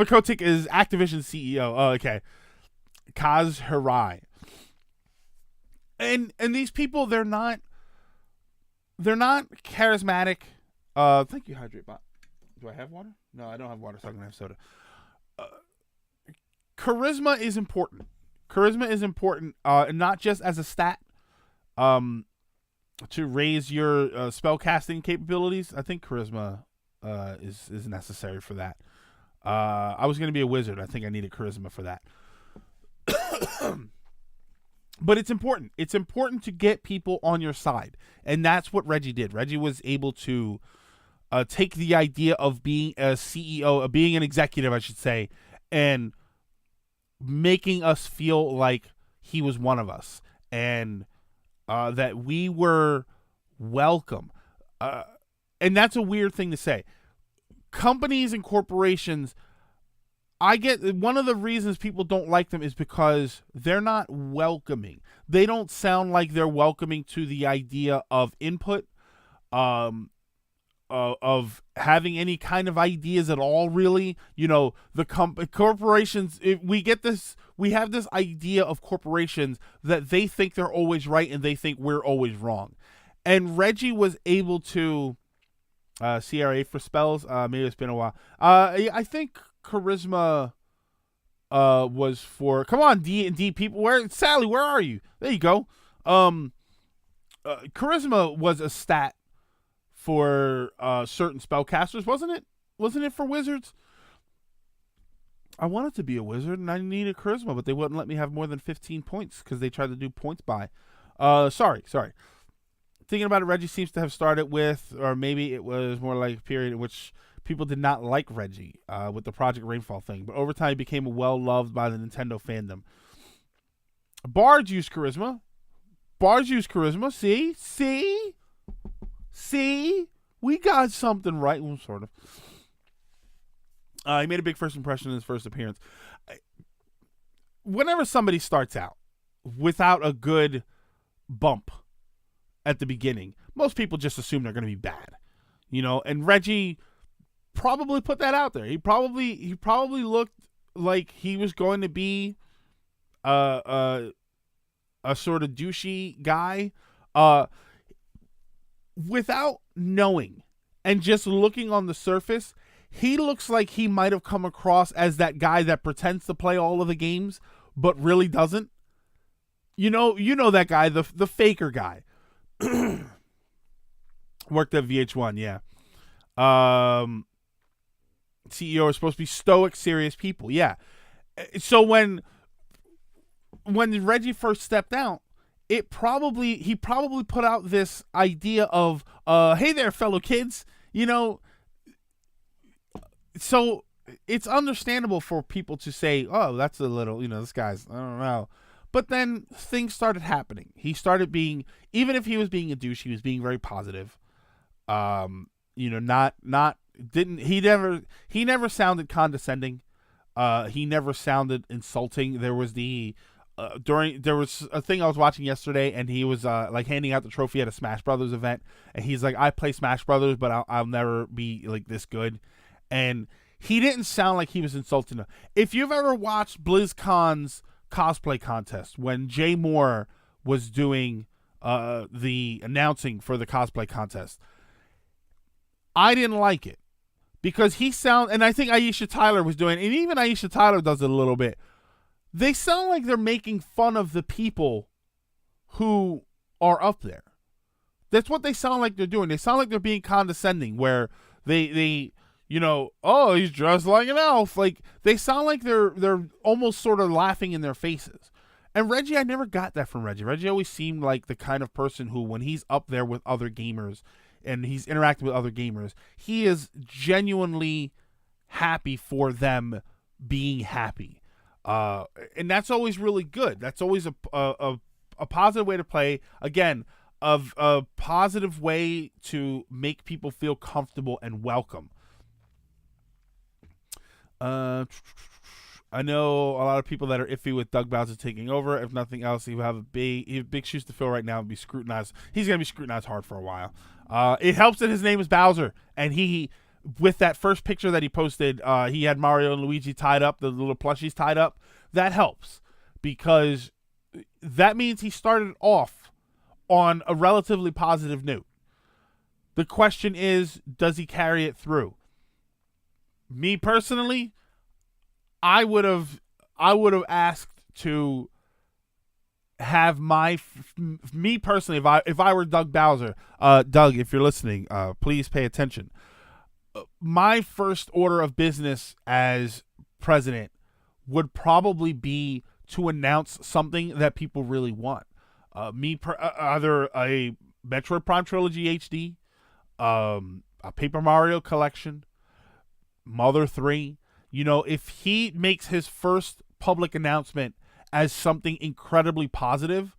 Kotick is Activision CEO. Oh, okay. Kaz Hirai. And these people, they're not charismatic. Thank you, Hydrate Bot. Do I have water? No, I don't have water, so I'm gonna have soda. Charisma is important. Not just as a stat, to raise your spell casting capabilities. I think charisma is necessary for that. I was going to be a wizard. I think I needed charisma for that. But it's important. It's important to get people on your side. And that's what Reggie did. Reggie was able to take the idea of being a CEO, of being an executive, I should say, and making us feel like he was one of us and that we were welcome. And that's a weird thing to say. Companies and corporations, I get one of the reasons people don't like them is because they're not welcoming. They don't sound like they're welcoming to the idea of input, of having any kind of ideas at all, really. You know, the corporations, we have this idea of corporations that they think they're always right and they think we're always wrong. And Reggie was able to, CRA for spells, maybe it's been a while. I think charisma was for, come on, D&D people, Sally, where are you? There you go. Charisma was a stat for certain spellcasters, wasn't it? Wasn't it for wizards? I wanted to be a wizard and I needed charisma, but they wouldn't let me have more than 15 points because they tried to do points by. Sorry. Thinking about it, Reggie seems to have started with, or maybe it was more like a period in which people did not like Reggie with the Project Rainfall thing, but over time he became well-loved by the Nintendo fandom. Bards use charisma. See? We got something right. Well, sort of. He made a big first impression in his first appearance. Whenever somebody starts out without a good bump at the beginning, most people just assume they're going to be bad, you know. And Reggie probably put that out there. He probably looked like he was going to be a sort of douchey guy, without knowing and just looking on the surface. He looks like he might have come across as that guy that pretends to play all of the games but really doesn't. You know that guy, the faker guy. Worked at VH1, yeah. CEO is supposed to be stoic, serious people, yeah. So when Reggie first stepped out, he probably put out this idea of, hey there, fellow kids, you know. So it's understandable for people to say, oh, that's a little, you know, this guy's, I don't know. But then things started happening. He started being, even if he was being a douche, he was being very positive. You know, he never sounded condescending. He never sounded insulting. There was there was a thing I was watching yesterday, and he was like handing out the trophy at a Smash Brothers event, and he's like, I play Smash Brothers, but I'll never be like this good. And he didn't sound like he was insulting them. If you've ever watched BlizzCon's cosplay contest when Jay Moore was doing the announcing for the cosplay contest, I didn't like it because and I think Aisha Tyler was doing, and even Aisha Tyler does it a little bit. They sound like they're making fun of the people who are up there. That's what they sound like they're doing. They sound like they're being condescending, where they you know, oh, he's dressed like an elf. Like, they sound like they're almost sort of laughing in their faces. And Reggie, I never got that from Reggie. Reggie always seemed like the kind of person who, when he's up there with other gamers and he's interacting with other gamers, he is genuinely happy for them being happy. And that's always really good. That's always a positive way to play. Again, of a positive way to make people feel comfortable and welcome. I know a lot of people that are iffy with Doug Bowser taking over. If nothing else, he have big shoes to fill right now and be scrutinized. He's going to be scrutinized hard for a while. It helps that his name is Bowser, and he, with that first picture that he posted, he had Mario and Luigi tied up, the little plushies tied up. That helps because that means he started off on a relatively positive note. The question is, does he carry it through? Me personally, I would have asked to have me personally, if I were Doug Bowser, Doug, if you're listening, please pay attention. my first order of business as president would probably be to announce something that people really want. Either a Metroid Prime Trilogy HD, a Paper Mario collection, Mother 3. If he makes his first public announcement as something incredibly positive,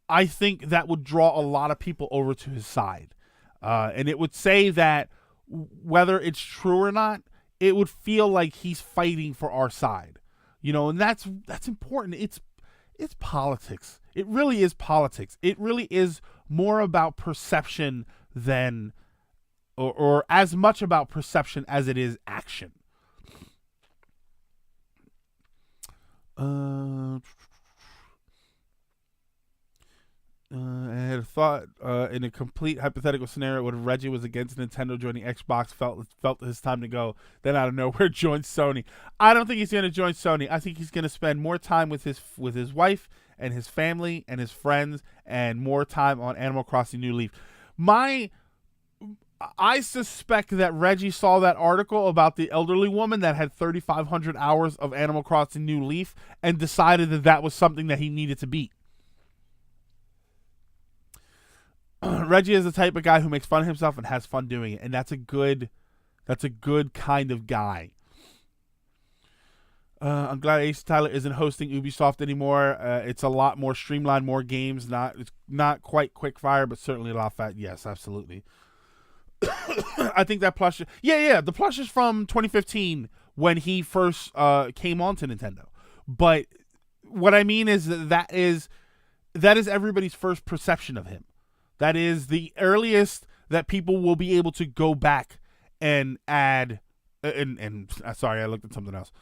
I think that would draw a lot of people over to his side. And it would say that whether it's true or not, it would feel like he's fighting for our side. And that's important. It's politics. It really is politics. It really is more about perception than or as much about perception as it is action. I had a thought in a complete hypothetical scenario when Reggie was against Nintendo joining Xbox, felt his time to go, then out of nowhere joined Sony. I don't think he's going to join Sony. I think he's going to spend more time with his wife and his family and his friends and more time on Animal Crossing New Leaf. I suspect that Reggie saw that article about the elderly woman that had 3,500 hours of Animal Crossing New Leaf and decided that was something that he needed to beat. Reggie is the type of guy who makes fun of himself and has fun doing it, and that's a good kind of guy. I'm glad Ace Tyler isn't hosting Ubisoft anymore. It's a lot more streamlined, more games. It's not quite quick fire, but certainly a lot fast. Yes, absolutely. I think that plush. Yeah. The plush is from 2015 when he first came onto Nintendo. But what I mean is that is everybody's first perception of him. That is the earliest that people will be able to go back and add. And sorry, I looked at something else.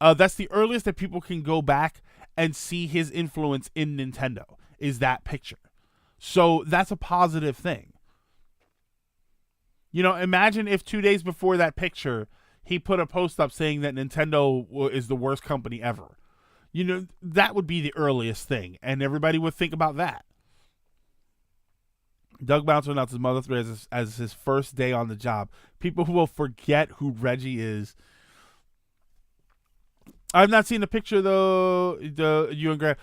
That's the earliest that people can go back and see his influence in Nintendo is that picture. So that's a positive thing. Imagine if 2 days before that picture, he put a post up saying that Nintendo is the worst company ever. That would be the earliest thing, and everybody would think about that. Doug Bouncer announced his Mother 3 as his first day on the job. People will forget who Reggie is. I've not seen the picture though. You and Graham.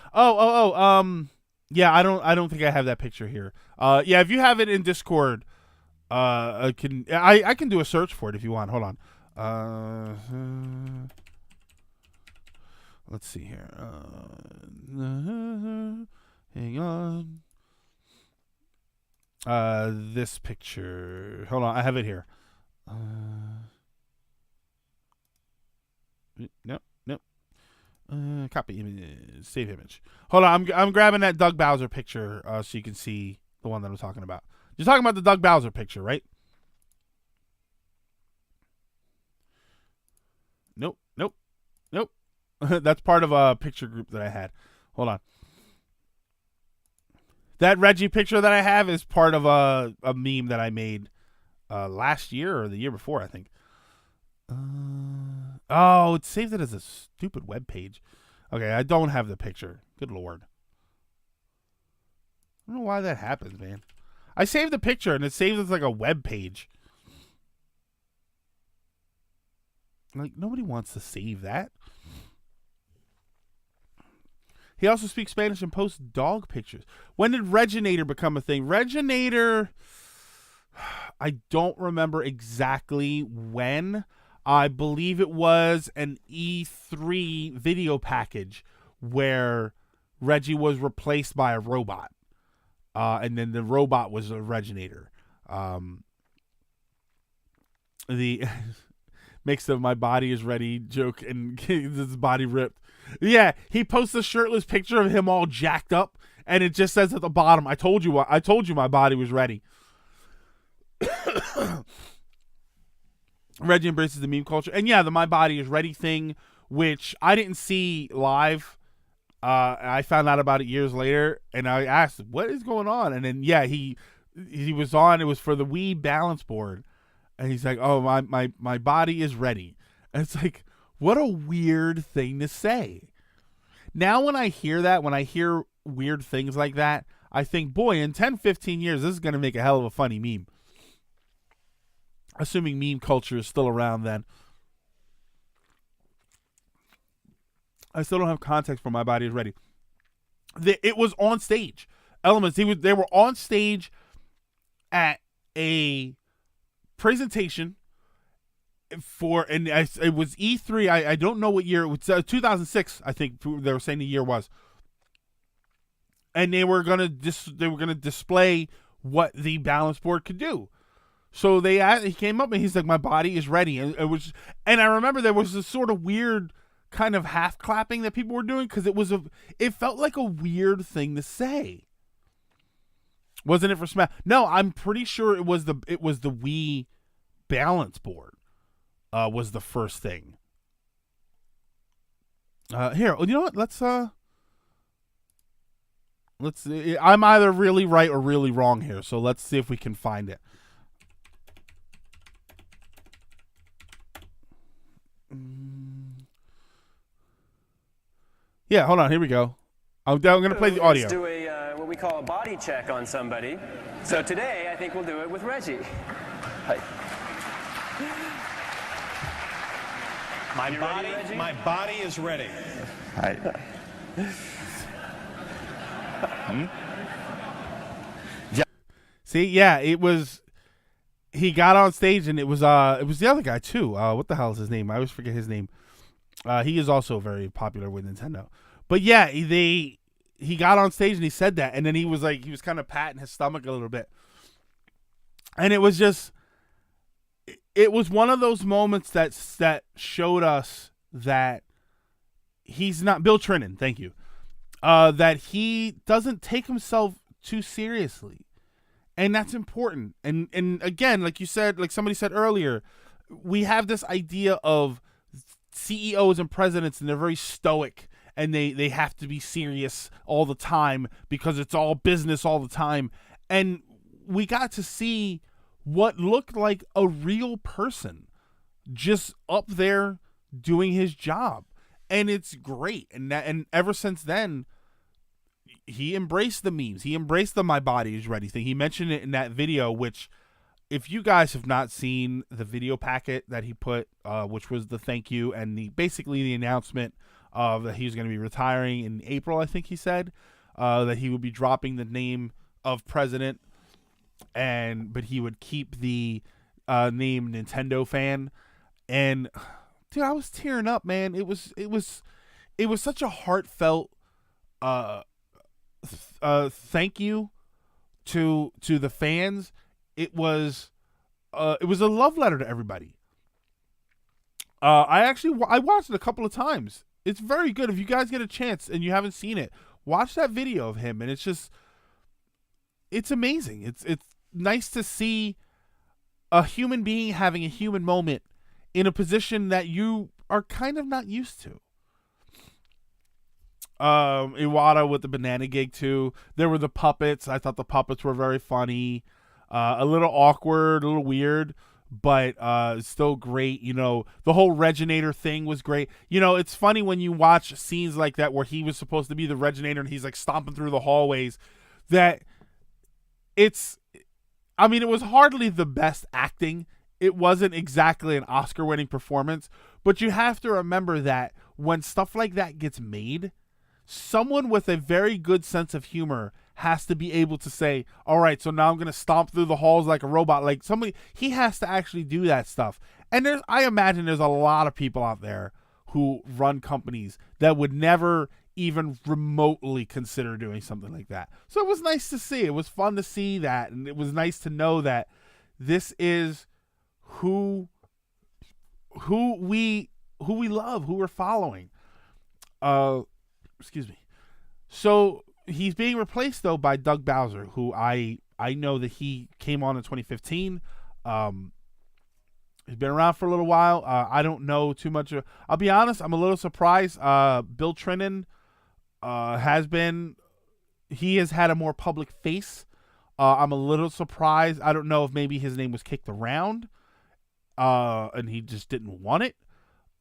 Yeah, I don't think I have that picture here. Yeah, if you have it in Discord, I can do a search for it if you want. Hold on. Let's see here. Hang on. This picture. Hold on, I have it here. Nope. Copy image, save image. Hold on, I'm grabbing that Doug Bowser picture so you can see the one that I'm talking about. You're talking about the Doug Bowser picture, right? Nope. That's part of a picture group that I had. Hold on. That Reggie picture that I have is part of a meme that I made last year or the year before, I think. It saved it as a stupid web page. Okay, I don't have the picture. Good Lord. I don't know why that happens, man. I saved the picture and it saved as like a web page. Like, nobody wants to save that. He also speaks Spanish and posts dog pictures. When did Reginator become a thing? Reginator, I don't remember exactly when. I believe it was an E3 video package where Reggie was replaced by a robot. And then the robot was a Reginator. The makes the "my body is ready" joke and his body ripped. Yeah, he posts a shirtless picture of him all jacked up, and it just says at the bottom, I told you my body was ready. Reggie embraces the meme culture. And yeah, the "my body is ready" thing, which I didn't see live. I found out about it years later, and I asked, what is going on? And then, yeah, he was on. It was for the Wii balance board. And he's like, oh, my body is ready. And it's like, what a weird thing to say. Now when I hear that, when I hear weird things like that, I think, boy, in 10, 15 years, this is going to make a hell of a funny meme. assuming meme culture is still around then. I still don't have context for My Body Is Ready. It was on stage. Elements. They were on stage at a presentation and it was E3. I don't know what year. It was 2006. I think they were saying the year was. And they were gonna display what the balance board could do. So he came up and he's like, "My body is ready," and I remember there was this sort of weird kind of half clapping that people were doing because it felt like a weird thing to say. Wasn't it for Smash? No, I'm pretty sure it was the Wii balance board was the first thing. Here, you know what? Let's see. I'm either really right or really wrong here, so let's see if we can find it. Yeah, hold on. Here we go. I'm going to play the audio. Let's do what we call a body check on somebody. So today, I think we'll do it with Reggie. Hi. My body is ready. Hi. See, yeah, it was. He got on stage and it was the other guy too. What the hell is his name? I always forget his name. He is also very popular with Nintendo. But yeah, he got on stage and he said that, and then he was kind of patting his stomach a little bit, and it was one of those moments that showed us that he's not Bill Trinan. Thank you. That he doesn't take himself too seriously. And that's important. And again, like you said, like somebody said earlier, we have this idea of CEOs and presidents, and they're very stoic, and they have to be serious all the time because it's all business all the time. And we got to see what looked like a real person just up there doing his job. And it's great. And ever since then, he embraced the memes. He embraced the My Body Is Ready thing. He mentioned it in that video, which, if you guys have not seen the video packet that he put, which was the thank you and basically the announcement of that he was going to be retiring in April, I think he said, that he would be dropping the name of president, but he would keep the name Nintendo fan. And dude, I was tearing up, man. It was such a heartfelt thank you to the fans. It was a love letter to everybody. I watched it a couple of times. It's very good. If you guys get a chance and you haven't seen it, watch that video of him, and it's amazing. It's nice to see a human being having a human moment in a position that you are kind of not used to. Iwata with the banana gig too. There were the puppets. I thought the puppets were very funny. A little awkward, a little weird, but still great. You know, the whole Reginator thing was great. You know, it's funny when you watch scenes like that where he was supposed to be the Reginator and he's like stomping through the hallways. That it was hardly the best acting. It wasn't exactly an Oscar-winning performance, but you have to remember that when stuff like that gets made, someone with a very good sense of humor has to be able to say, all right, so now I'm going to stomp through the halls like a robot. Like he has to actually do that stuff. And I imagine there's a lot of people out there who run companies that would never even remotely consider doing something like that. So it was nice to see. It was fun to see that. And it was nice to know that this is who we love, who we're following. Excuse me. So he's being replaced though by Doug Bowser, who I know that he came on in 2015. He's been around for a little while. I don't know too much. I'll be honest, I'm a little surprised. Bill Trinan has had a more public face. I'm a little surprised. I don't know if maybe his name was kicked around, and he just didn't want it.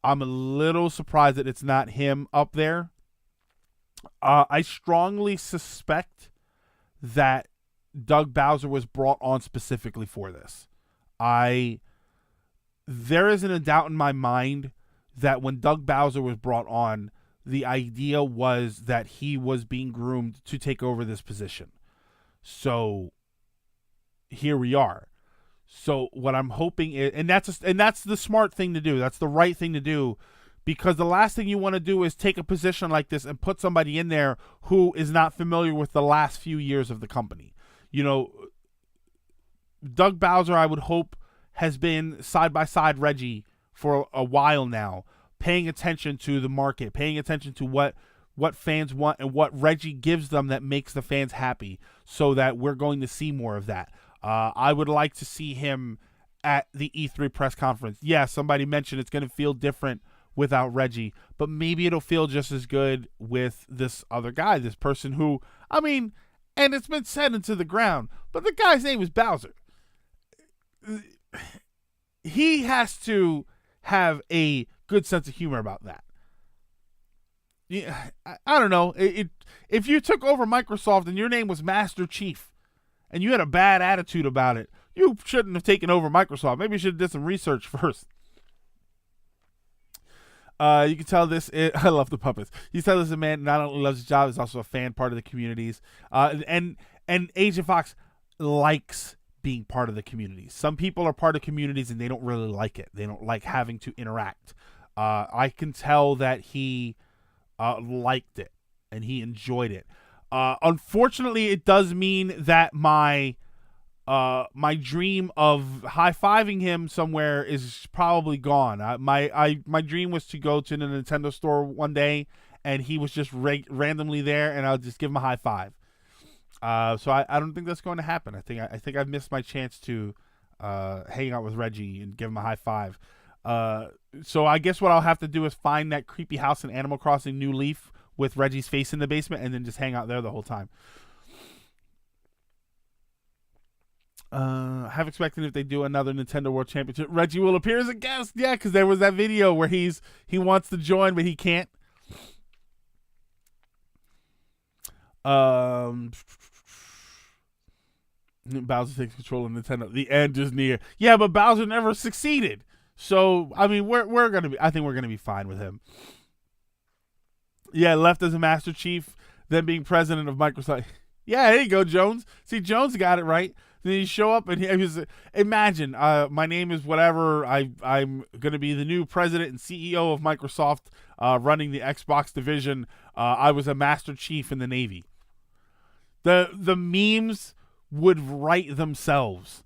I'm a little surprised that it's not him up there. I strongly suspect that Doug Bowser was brought on specifically for this. I there isn't a doubt in my mind that when Doug Bowser was brought on, the idea was that he was being groomed to take over this position. So here we are. So what I'm hoping is, and that's the smart thing to do. That's the right thing to do, because the last thing you want to do is take a position like this and put somebody in there who is not familiar with the last few years of the company. You know, Doug Bowser, I would hope, has been side by side Reggie for a while now, paying attention to the market, paying attention to what fans want and what Reggie gives them that makes the fans happy, so that we're going to see more of that. I would like to see him at the E3 press conference. Yeah, somebody mentioned it's going to feel different without Reggie, but maybe it'll feel just as good with this other guy, this person who, I mean, and it's been said into the ground, but the guy's name is Bowser. He has to have a good sense of humor about that. Yeah, I don't know. If you took over Microsoft and your name was Master Chief and you had a bad attitude about it, you shouldn't have taken over Microsoft. Maybe you should have did some research first. You can tell this. I love the puppets. You can tell this man not only loves his job, is also a fan, part of the communities. And Agent Fox likes being part of the communities. Some people are part of communities and they don't really like it. They don't like having to interact. I can tell that he liked it and he enjoyed it. Unfortunately, it does mean that my dream of high-fiving him somewhere is probably gone. My dream was to go to the Nintendo store one day and he was just randomly there and I'll just give him a high five. So I don't think that's going to happen. I think I've missed my chance to hang out with Reggie and give him a high five. So I guess what I'll have to do is find that creepy house in Animal Crossing New Leaf with Reggie's face in the basement and then just hang out there the whole time. Have expected if they do another Nintendo World Championship, Reggie will appear as a guest. Yeah, because there was that video where he wants to join but he can't. Bowser takes control of Nintendo. The end is near. Yeah, but Bowser never succeeded. So I mean, we're gonna be. I think we're gonna be fine with him. Yeah, left as a Master Chief, then being president of Microsoft. Yeah, there you go, Jones. See, Jones got it right. Then you show up and he was. Imagine, my name is whatever. I'm gonna be the new president and CEO of Microsoft, running the Xbox division. I was a Master Chief in the Navy. The memes would write themselves.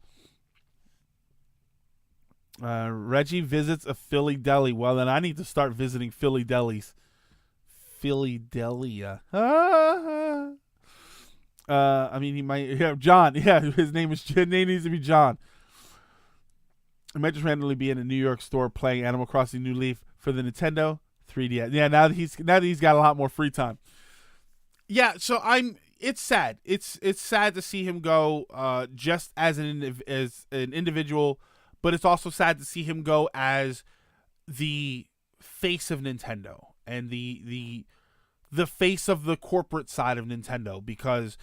Reggie visits a Philly deli. Well, then I need to start visiting Philly delis. Philadelphia. I mean, he might. Yeah, John. Yeah, his name needs to be John. He might just randomly be in a New York store playing Animal Crossing New Leaf for the Nintendo 3DS. Yeah, now that he's got a lot more free time. Yeah, so it's sad. It's sad to see him go just as an individual, but it's also sad to see him go as the face of Nintendo and the face of the corporate side of Nintendo, because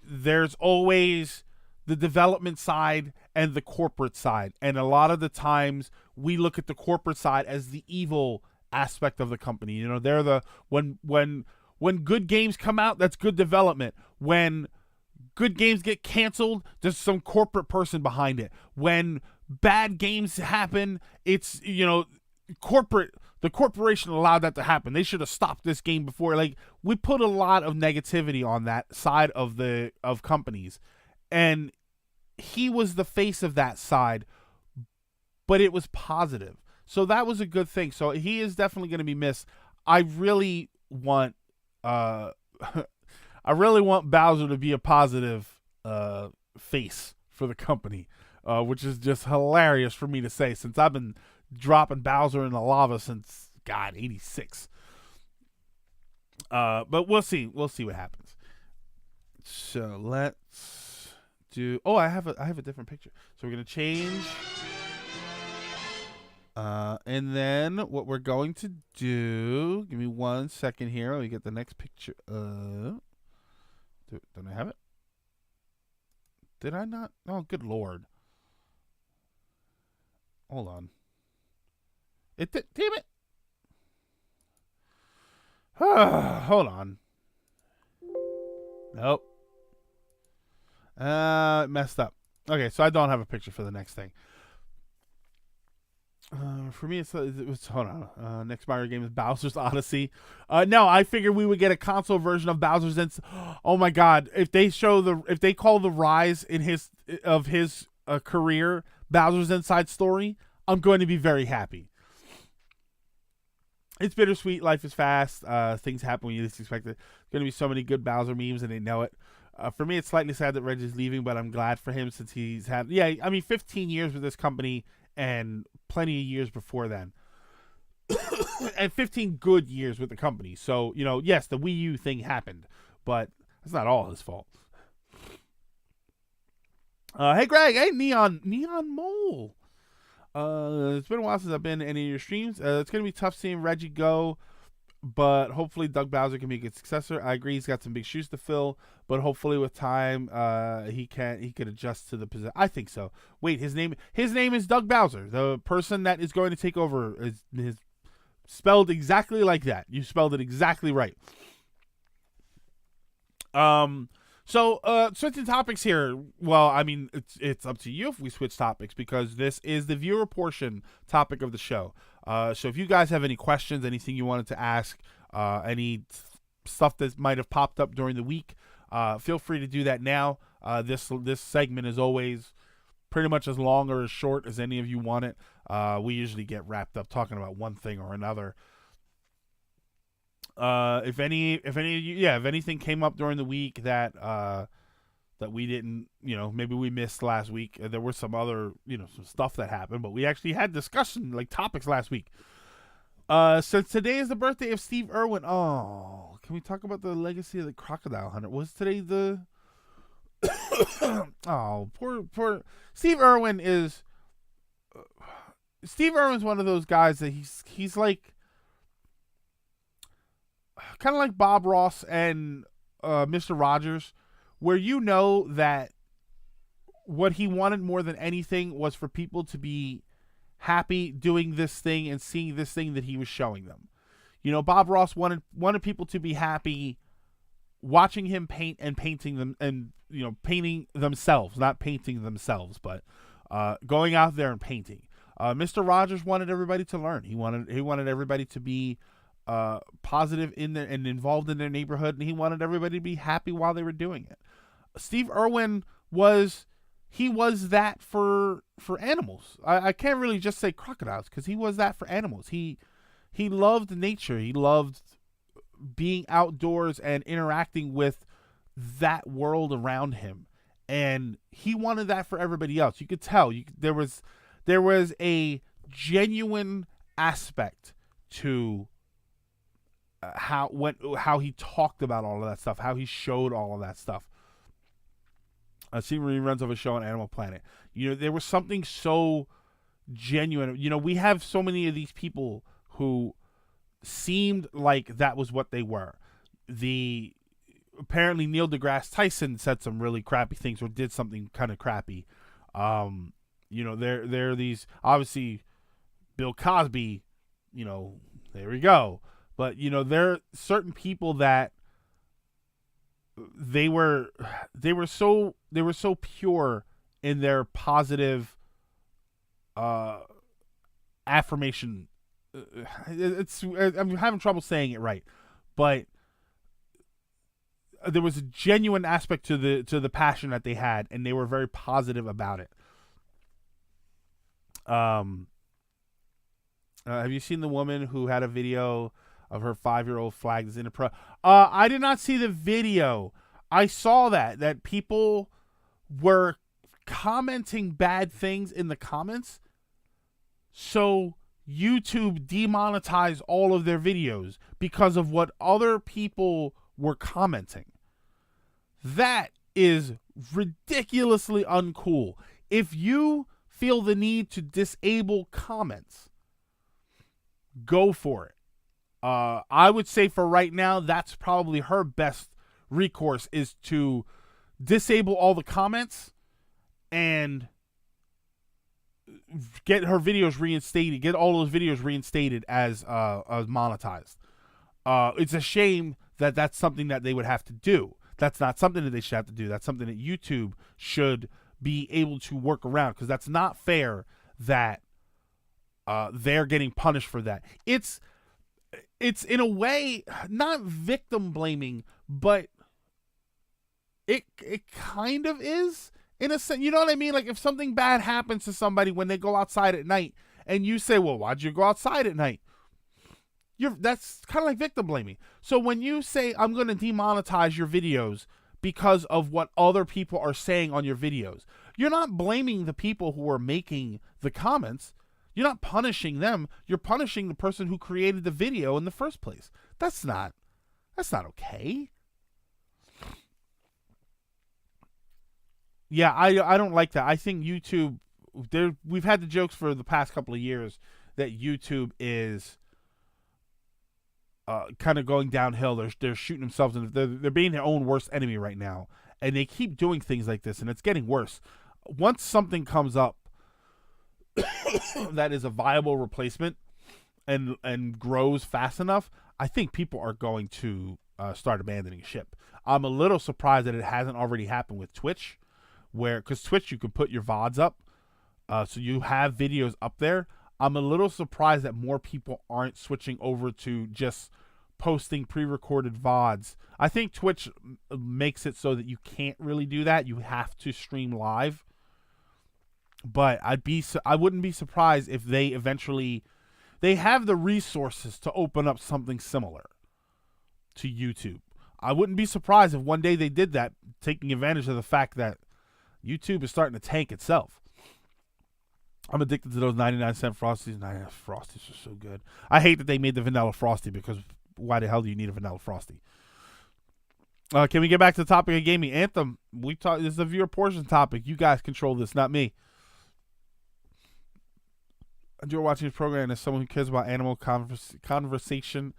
there's always the development side and the corporate side, and a lot of the times we look at the corporate side as the evil aspect of the company. You know, they're the when good games come out, that's good development. When good games get canceled, there's some corporate person behind it. When bad games happen, it's, you know, the corporation allowed that to happen. They should have stopped this game before. Like, we put a lot of negativity on that side of companies, and he was the face of that side, but it was positive. So that was a good thing. So he is definitely going to be missed. I really want Bowser to be a positive face for the company, which is just hilarious for me to say, since I've been dropping Bowser in the lava since, God, 86. But we'll see what happens. So let's do. Oh, I have a different picture. So we're gonna change. And then what we're going to do, give me 1 second here. Let me get the next picture. Don't I have it? Did I not? Oh, good Lord. Hold on. Damn it. Hold on. Nope. Messed up. Okay, so I don't have a picture for the next thing. For me, it was hold on. Next Mario game is Bowser's Odyssey. No, I figured we would get a console version of Bowser's. Oh my God! If they call the rise in his career Bowser's Inside Story, I'm going to be very happy. It's bittersweet. Life is fast. Things happen when you least expect it. There's going to be so many good Bowser memes, and they know it. For me, it's slightly sad that Reggie's leaving, but I'm glad for him since he's had 15 years with this company and plenty of years before then. And 15 good years with the company. So, yes, the Wii U thing happened, but that's not all his fault. Hey, Greg. Hey, Neon Mole. It's been a while since I've been in any of your streams. It's going to be tough seeing Reggie go, but hopefully Doug Bowser can be a good successor. I agree he's got some big shoes to fill, but hopefully with time he could adjust to the position. I think so. Wait, his name is Doug Bowser. The person that is going to take over is spelled exactly like that. You spelled it exactly right. So switching topics here. Well, I mean, it's up to you if we switch topics because this is the viewer portion topic of the show. So if you guys have any questions, anything you wanted to ask, any stuff that might have popped up during the week, feel free to do that now. This segment is always pretty much as long or as short as any of you want it. We usually get wrapped up talking about one thing or another. If anything came up during the week that we didn't, maybe we missed last week. There were some other, some stuff that happened, but we actually had discussion, like topics last week. Since today is the birthday of Steve Irwin. Oh, can we talk about the legacy of the crocodile hunter? Was today the? Oh, poor Steve Irwin is. Steve Irwin's one of those guys that he's like. Kind of like Bob Ross and Mr. Rogers, where that what he wanted more than anything was for people to be happy doing this thing and seeing this thing that he was showing them. Bob Ross wanted people to be happy watching him paint and painting them and painting themselves, not painting themselves, but going out there and painting. Mr. Rogers wanted everybody to learn. He wanted everybody to be positive in there and involved in their neighborhood, and he wanted everybody to be happy while they were doing it. Steve Irwin was that for animals. I can't really just say crocodiles because he was that for animals. He loved nature. He loved being outdoors and interacting with that world around him, and he wanted that for everybody else. You could tell there was a genuine aspect to how he talked about all of that stuff, how he showed all of that stuff. I've seen reruns of a show on Animal Planet. There was something so genuine. We have so many of these people who seemed like that was what they were. Apparently Neil deGrasse Tyson said some really crappy things or did something kind of crappy. There are these, obviously Bill Cosby, there we go. But there are certain people that they were so pure in their positive affirmation. I'm having trouble saying it right, but there was a genuine aspect to the passion that they had, and they were very positive about it. Have you seen the woman who had a video of her 5-year-old flag that's in a pro? I did not see the video. I saw that people were commenting bad things in the comments, so YouTube demonetized all of their videos because of what other people were commenting. That is ridiculously uncool. If you feel the need to disable comments, go for it. I would say for right now, that's probably her best recourse, is to disable all the comments and get her videos reinstated, get all those videos reinstated as monetized. It's a shame that that's something that they would have to do. That's not something that they should have to do. That's something that YouTube should be able to work around, because that's not fair that they're getting punished for that. It's in a way not victim blaming, but it kind of is, in a sense. You know what I mean? Like, if something bad happens to somebody when they go outside at night, and you say, well, why'd you go outside at night? That's kind of like victim blaming. So when you say, I'm going to demonetize your videos because of what other people are saying on your videos, you're not blaming the people who are making the comments. You're not punishing them. You're punishing the person who created the video in the first place. That's not okay. Yeah, I don't like that. I think YouTube, we've had the jokes for the past couple of years that YouTube is kind of going downhill. They're shooting themselves, and they're being their own worst enemy right now. And they keep doing things like this, and it's getting worse. Once something comes up that is a viable replacement and grows fast enough, I think people are going to start abandoning ship. I'm a little surprised that it hasn't already happened with Twitch, because Twitch, you can put your VODs up, so you have videos up there. I'm a little surprised that more people aren't switching over to just posting pre-recorded VODs. I think Twitch makes it so that you can't really do that. You have to stream live. But I wouldn't be surprised if they have the resources to open up something similar to YouTube. I wouldn't be surprised if one day they did that, taking advantage of the fact that YouTube is starting to tank itself. I'm addicted to those 99-cent Frosties. Frosties are so good. I hate that they made the vanilla Frosty, because why the hell do you need a vanilla Frosty? Can we get back to the topic of gaming? Anthem, this is a viewer portion topic. You guys control this, not me. I enjoy watching this program as someone who cares about animal conversation.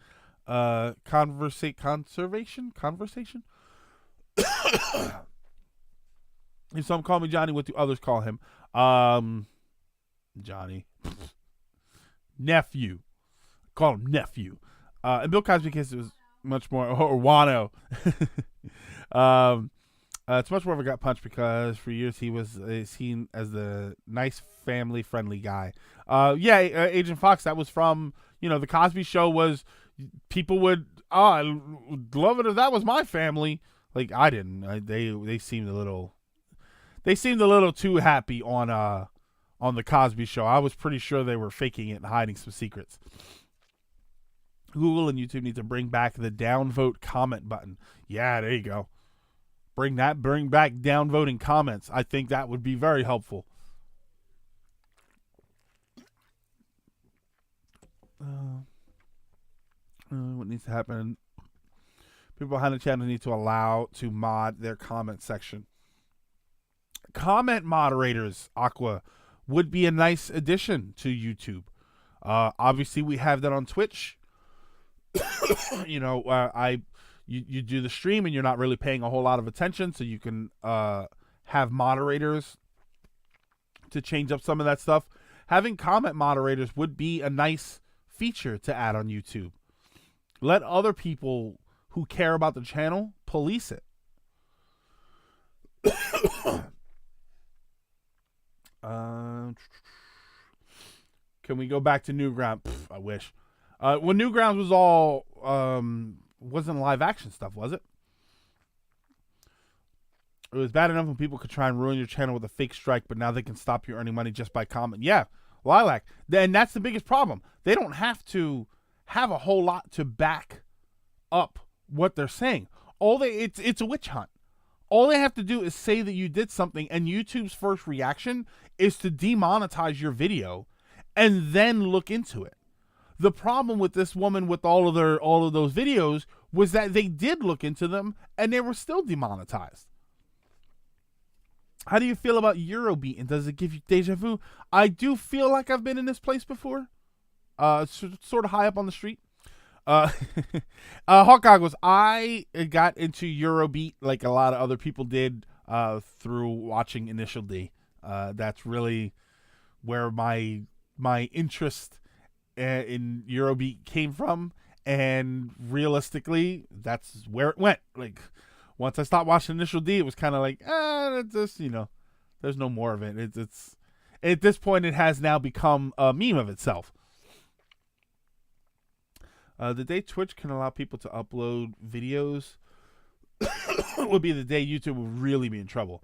Conversation? If some call me Johnny, what do others call him? Johnny. Nephew. Call him nephew. In Bill Cosby case, it was much more, or Wano. It's much more of a gut punch, because for years he was seen as the nice, family-friendly guy. Agent Fox, that was from, the Cosby Show was, people would, I love it if that was my family. Like, I didn't. They seemed a little too happy on the Cosby Show. I was pretty sure they were faking it and hiding some secrets. Google and YouTube need to bring back the downvote comment button. Yeah, there you go. Bring back downvoting comments. I think that would be very helpful. What needs to happen? People behind the channel need to allow to mod their comment section. Comment moderators, Aqua, would be a nice addition to YouTube. Obviously, we have that on Twitch. You do the stream and you're not really paying a whole lot of attention, so you can have moderators to change up some of that stuff. Having comment moderators would be a nice feature to add on YouTube. Let other people who care about the channel police it. Can we go back to Newground? I wish. When Newgrounds was all wasn't live action stuff, was it? It was bad enough when people could try and ruin your channel with a fake strike, but now they can stop you earning money just by comment. Yeah, Lilac. And that's the biggest problem. They don't have to have a whole lot to back up what they're saying. It's a witch hunt. All they have to do is say that you did something, and YouTube's first reaction is to demonetize your video and then look into it. The problem with this woman with all of those videos was that they did look into them and they were still demonetized. How do you feel about Eurobeat, and does it give you deja vu? I do feel like I've been in this place before. Sort of high up on the street. Hawkeye goes, I got into Eurobeat like a lot of other people did through watching Initial D. That's really where my interest in Eurobeat came from, and realistically, that's where it went. Like, once I stopped watching Initial D, it was kind of like, it's just, there's no more of it. It's at this point, it has now become a meme of itself. The day Twitch can allow people to upload videos would be the day YouTube would really be in trouble.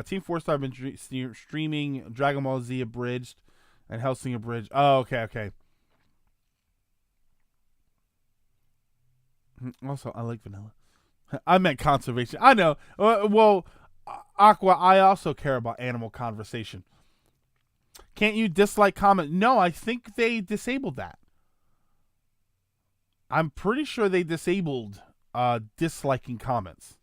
Team 4-Star have been streaming Dragon Ball Z Abridged and Hellsing Abridged. Oh, okay. Also, I like vanilla. I meant conservation. I know. Well, Aqua, I also care about animal conversation. Can't you dislike comment? No, I think they disabled that. I'm pretty sure they disabled disliking comments.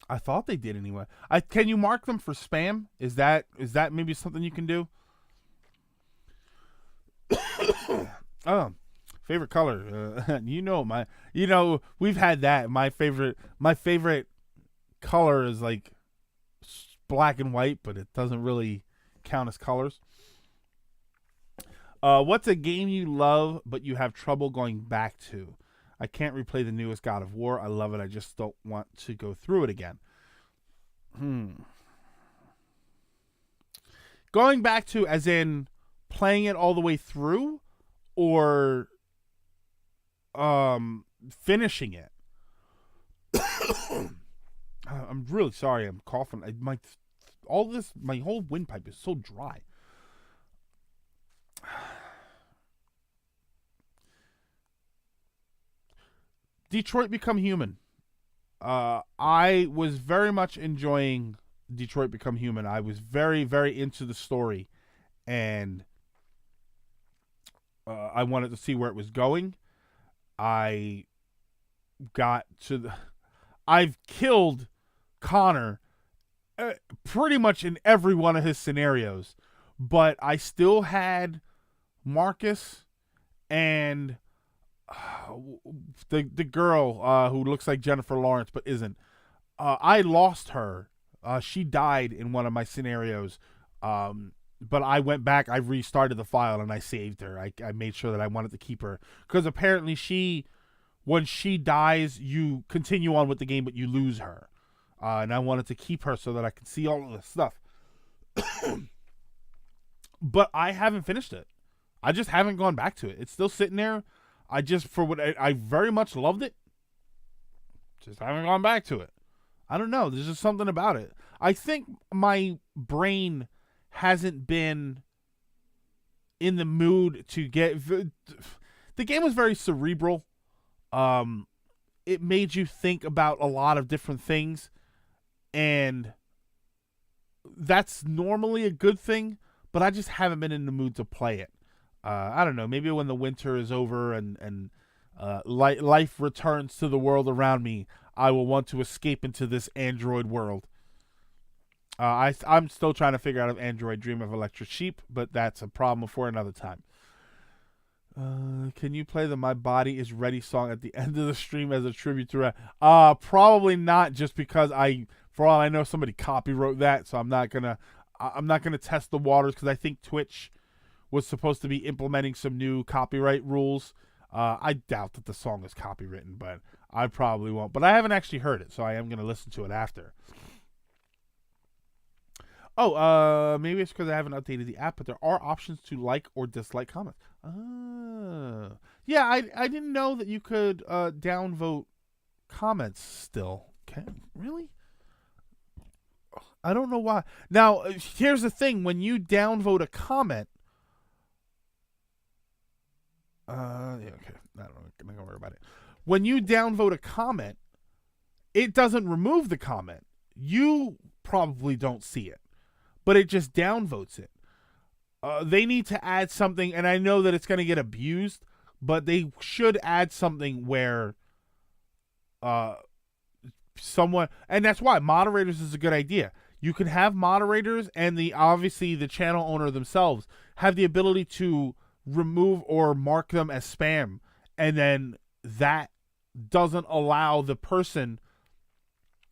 I thought they did anyway. Can you mark them for spam? Is that maybe something you can do? Oh, favorite color. We've had that. My favorite color is like black and white, but it doesn't really count as colors. What's a game you love but you have trouble going back to? I can't replay the newest God of War. I love it. I just don't want to go through it again. Going back to, as in playing it all the way through, or finishing it. I'm really sorry. I'm coughing. My whole windpipe is so dry. Detroit Become Human. I was very much enjoying Detroit Become Human. I was very, very into the story, and I wanted to see where it was going. I've killed Connor pretty much in every one of his scenarios, but I still had Marcus and the girl who looks like Jennifer Lawrence but isn't. I lost her. She died in one of my scenarios, but I went back, I restarted the file, and I saved her. I made sure that I wanted to keep her, because apparently when she dies, you continue on with the game, but you lose her. And I wanted to keep her so that I could see all of this stuff. But I haven't finished it. I just haven't gone back to it. It's still sitting there. I very much loved it. Just haven't gone back to it. I don't know. There's just something about it. I think my brain hasn't been in the mood to get... The game was very cerebral. It made you think about a lot of different things, and that's normally a good thing, but I just haven't been in the mood to play it. I don't know. Maybe when the winter is over and life returns to the world around me, I will want to escape into this Android world. I'm still trying to figure out if Android Dream of Electric Sheep, but that's a problem for another time. Can you play the My Body Is Ready song at the end of the stream as a tribute to Red? Probably not, just because for all I know, somebody copywrote that, so I'm not gonna test the waters, because I think Twitch was supposed to be implementing some new copyright rules. I doubt that the song is copywritten, but I probably won't. But I haven't actually heard it, so I am going to listen to it after. Oh, maybe it's because I haven't updated the app, but there are options to like or dislike comments. Yeah, I didn't know that you could downvote comments still. Okay, really? I don't know why. Now, here's the thing. When you downvote a comment, yeah, okay. I'm not gonna worry about it. When you downvote a comment, it doesn't remove the comment. You probably don't see it, but it just downvotes it. They need to add something, and I know that it's going to get abused, but they should add something where someone, and that's why moderators is a good idea. You can have moderators, and obviously the channel owner themselves have the ability to remove or mark them as spam, and then that doesn't allow the person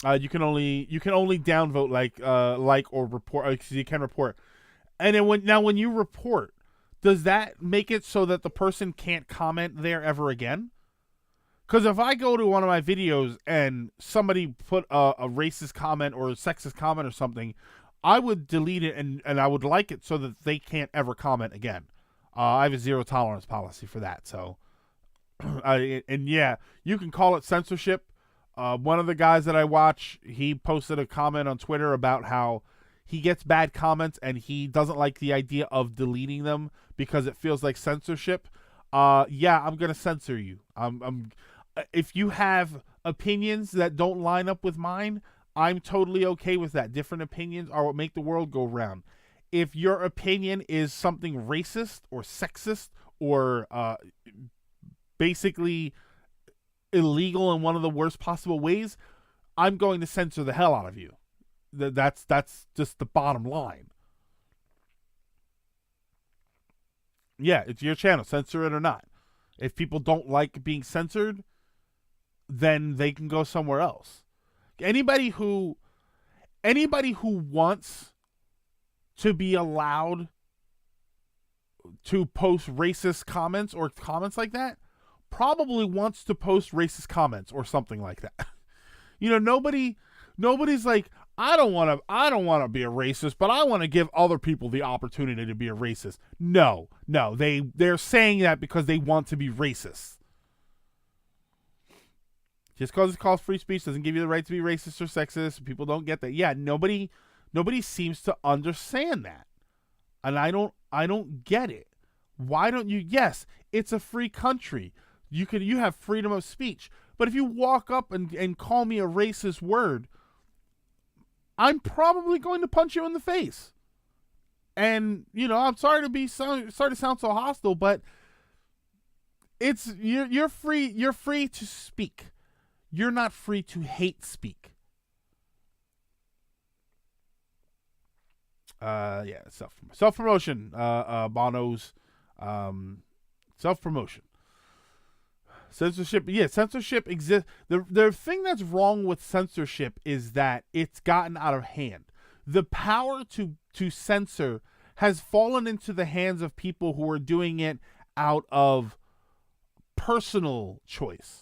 You can only downvote like or report. Because you can report, and then when you report, does that make it so that the person can't comment there ever again? Because if I go to one of my videos and somebody put a racist comment or a sexist comment or something, I would delete it and I would like it so that they can't ever comment again. I have a zero tolerance policy for that. So, and yeah, you can call it censorship. One of the guys that I watch, he posted a comment on Twitter about how he gets bad comments and he doesn't like the idea of deleting them because it feels like censorship. Yeah, I'm gonna censor you. If you have opinions that don't line up with mine, I'm totally okay with that. Different opinions are what make the world go round. If your opinion is something racist or sexist or basically illegal in one of the worst possible ways, I'm going to censor the hell out of you. That's just the bottom line. Yeah, it's your channel, censor it or not. If people don't like being censored, then they can go somewhere else. Anybody who wants to be allowed to post racist comments or comments like that probably wants to post racist comments or something like that. Nobody's like, I don't want to be a racist, but I want to give other people the opportunity to be a racist. No, they're saying that because they want to be racist. Just because it's called free speech doesn't give you the right to be racist or sexist. People don't get that. Yeah, nobody seems to understand that. And I don't get it. Why don't you? Yes, it's a free country. You have freedom of speech. But if you walk up and call me a racist word, I'm probably going to punch you in the face. And, I'm sorry to sound so hostile, but you're free to speak. You're not free to hate speak. Yeah, self-promotion. Bono's self-promotion. Censorship. Yeah, censorship exists. The thing that's wrong with censorship is that it's gotten out of hand. The power to censor has fallen into the hands of people who are doing it out of personal choice.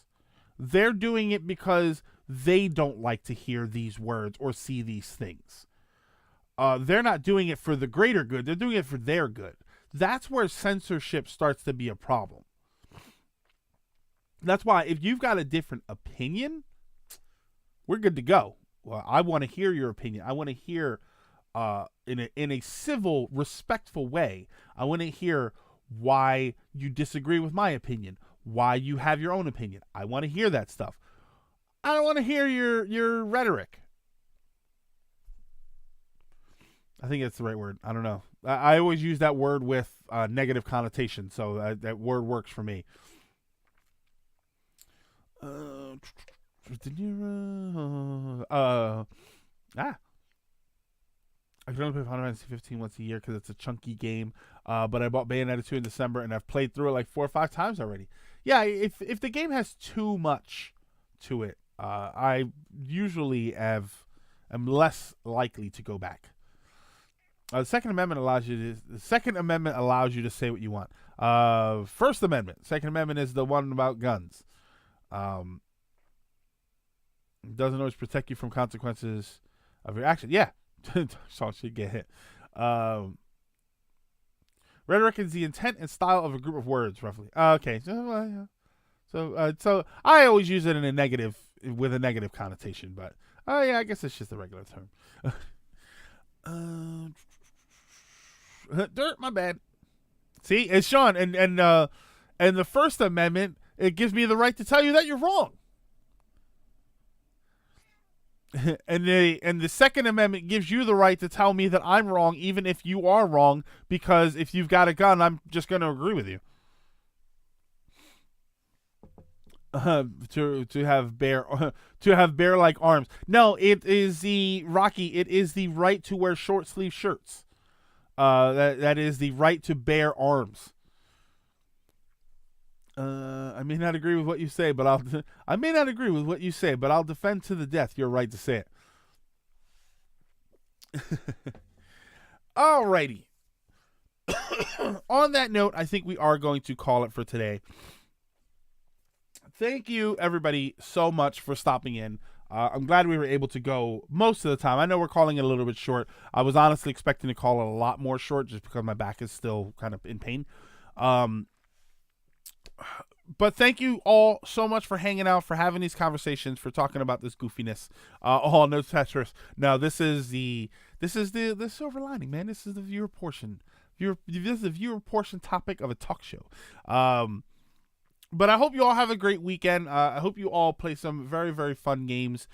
They're doing it because they don't like to hear these words or see these things. They're not doing it for the greater good. They're doing it for their good. That's where censorship starts to be a problem. That's why if you've got a different opinion, we're good to go. Well, I want to hear your opinion. I want to hear in a civil, respectful way. I want to hear why you disagree with my opinion, why you have your own opinion. I want to hear that stuff. I don't want to hear your rhetoric. I think that's the right word. I don't know. I always use that word with negative connotation, so that word works for me. I can only play Final Fantasy 15 once a year because it's a chunky game. But I bought Bayonetta 2 in December, and I've played through it like 4 or 5 times already. Yeah, if the game has too much to it, I usually am less likely to go back. The Second Amendment allows you to say what you want. First Amendment. Second Amendment is the one about guns. It doesn't always protect you from consequences of your action. Yeah. So should get hit. Rhetoric is the intent and style of a group of words, roughly. Okay. So I always use it with a negative connotation, but yeah, I guess it's just a regular term. Dirt, my bad. See, it's Sean, and the First Amendment, it gives me the right to tell you that you're wrong. and the Second Amendment gives you the right to tell me that I'm wrong, even if you are wrong, because if you've got a gun, I'm just going to agree with you. To have bear-like arms. No, it is the right to wear short sleeve shirts. That is the right to bear arms. I may not agree with what you say, but I may not agree with what you say, but I'll defend to the death your right to say it. Alrighty. On that note, I think we are going to call it for today. Thank you, everybody, so much for stopping in. I'm glad we were able to go most of the time. I know we're calling it a little bit short. I was honestly expecting to call it a lot more short just because my back is still kind of in pain. But thank you all so much for hanging out, for having these conversations, for talking about this goofiness. Oh, no Tetris. No, this is the silver lining, man. This is the viewer portion. This is the viewer portion topic of a talk show. But I hope you all have a great weekend. I hope you all play some very, very fun games.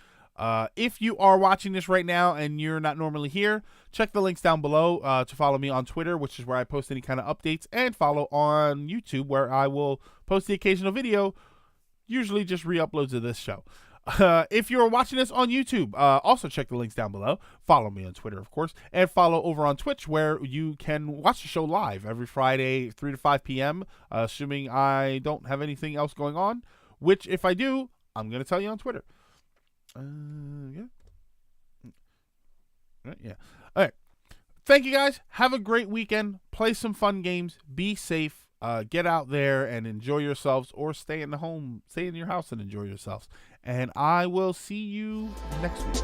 If you are watching this right now and you're not normally here, check the links down below to follow me on Twitter, which is where I post any kind of updates, and follow on YouTube, where I will post the occasional video, usually just re-uploads of this show. If you're watching this on YouTube, also check the links down below. Follow me on Twitter, of course, and follow over on Twitch, where you can watch the show live every Friday, 3 to 5 p.m., assuming I don't have anything else going on, which, if I do, I'm going to tell you on Twitter. Yeah. Yeah. All right. Thank you, guys. Have a great weekend. Play some fun games. Be safe. Get out there and enjoy yourselves, or stay in your house and enjoy yourselves. And I will see you next week.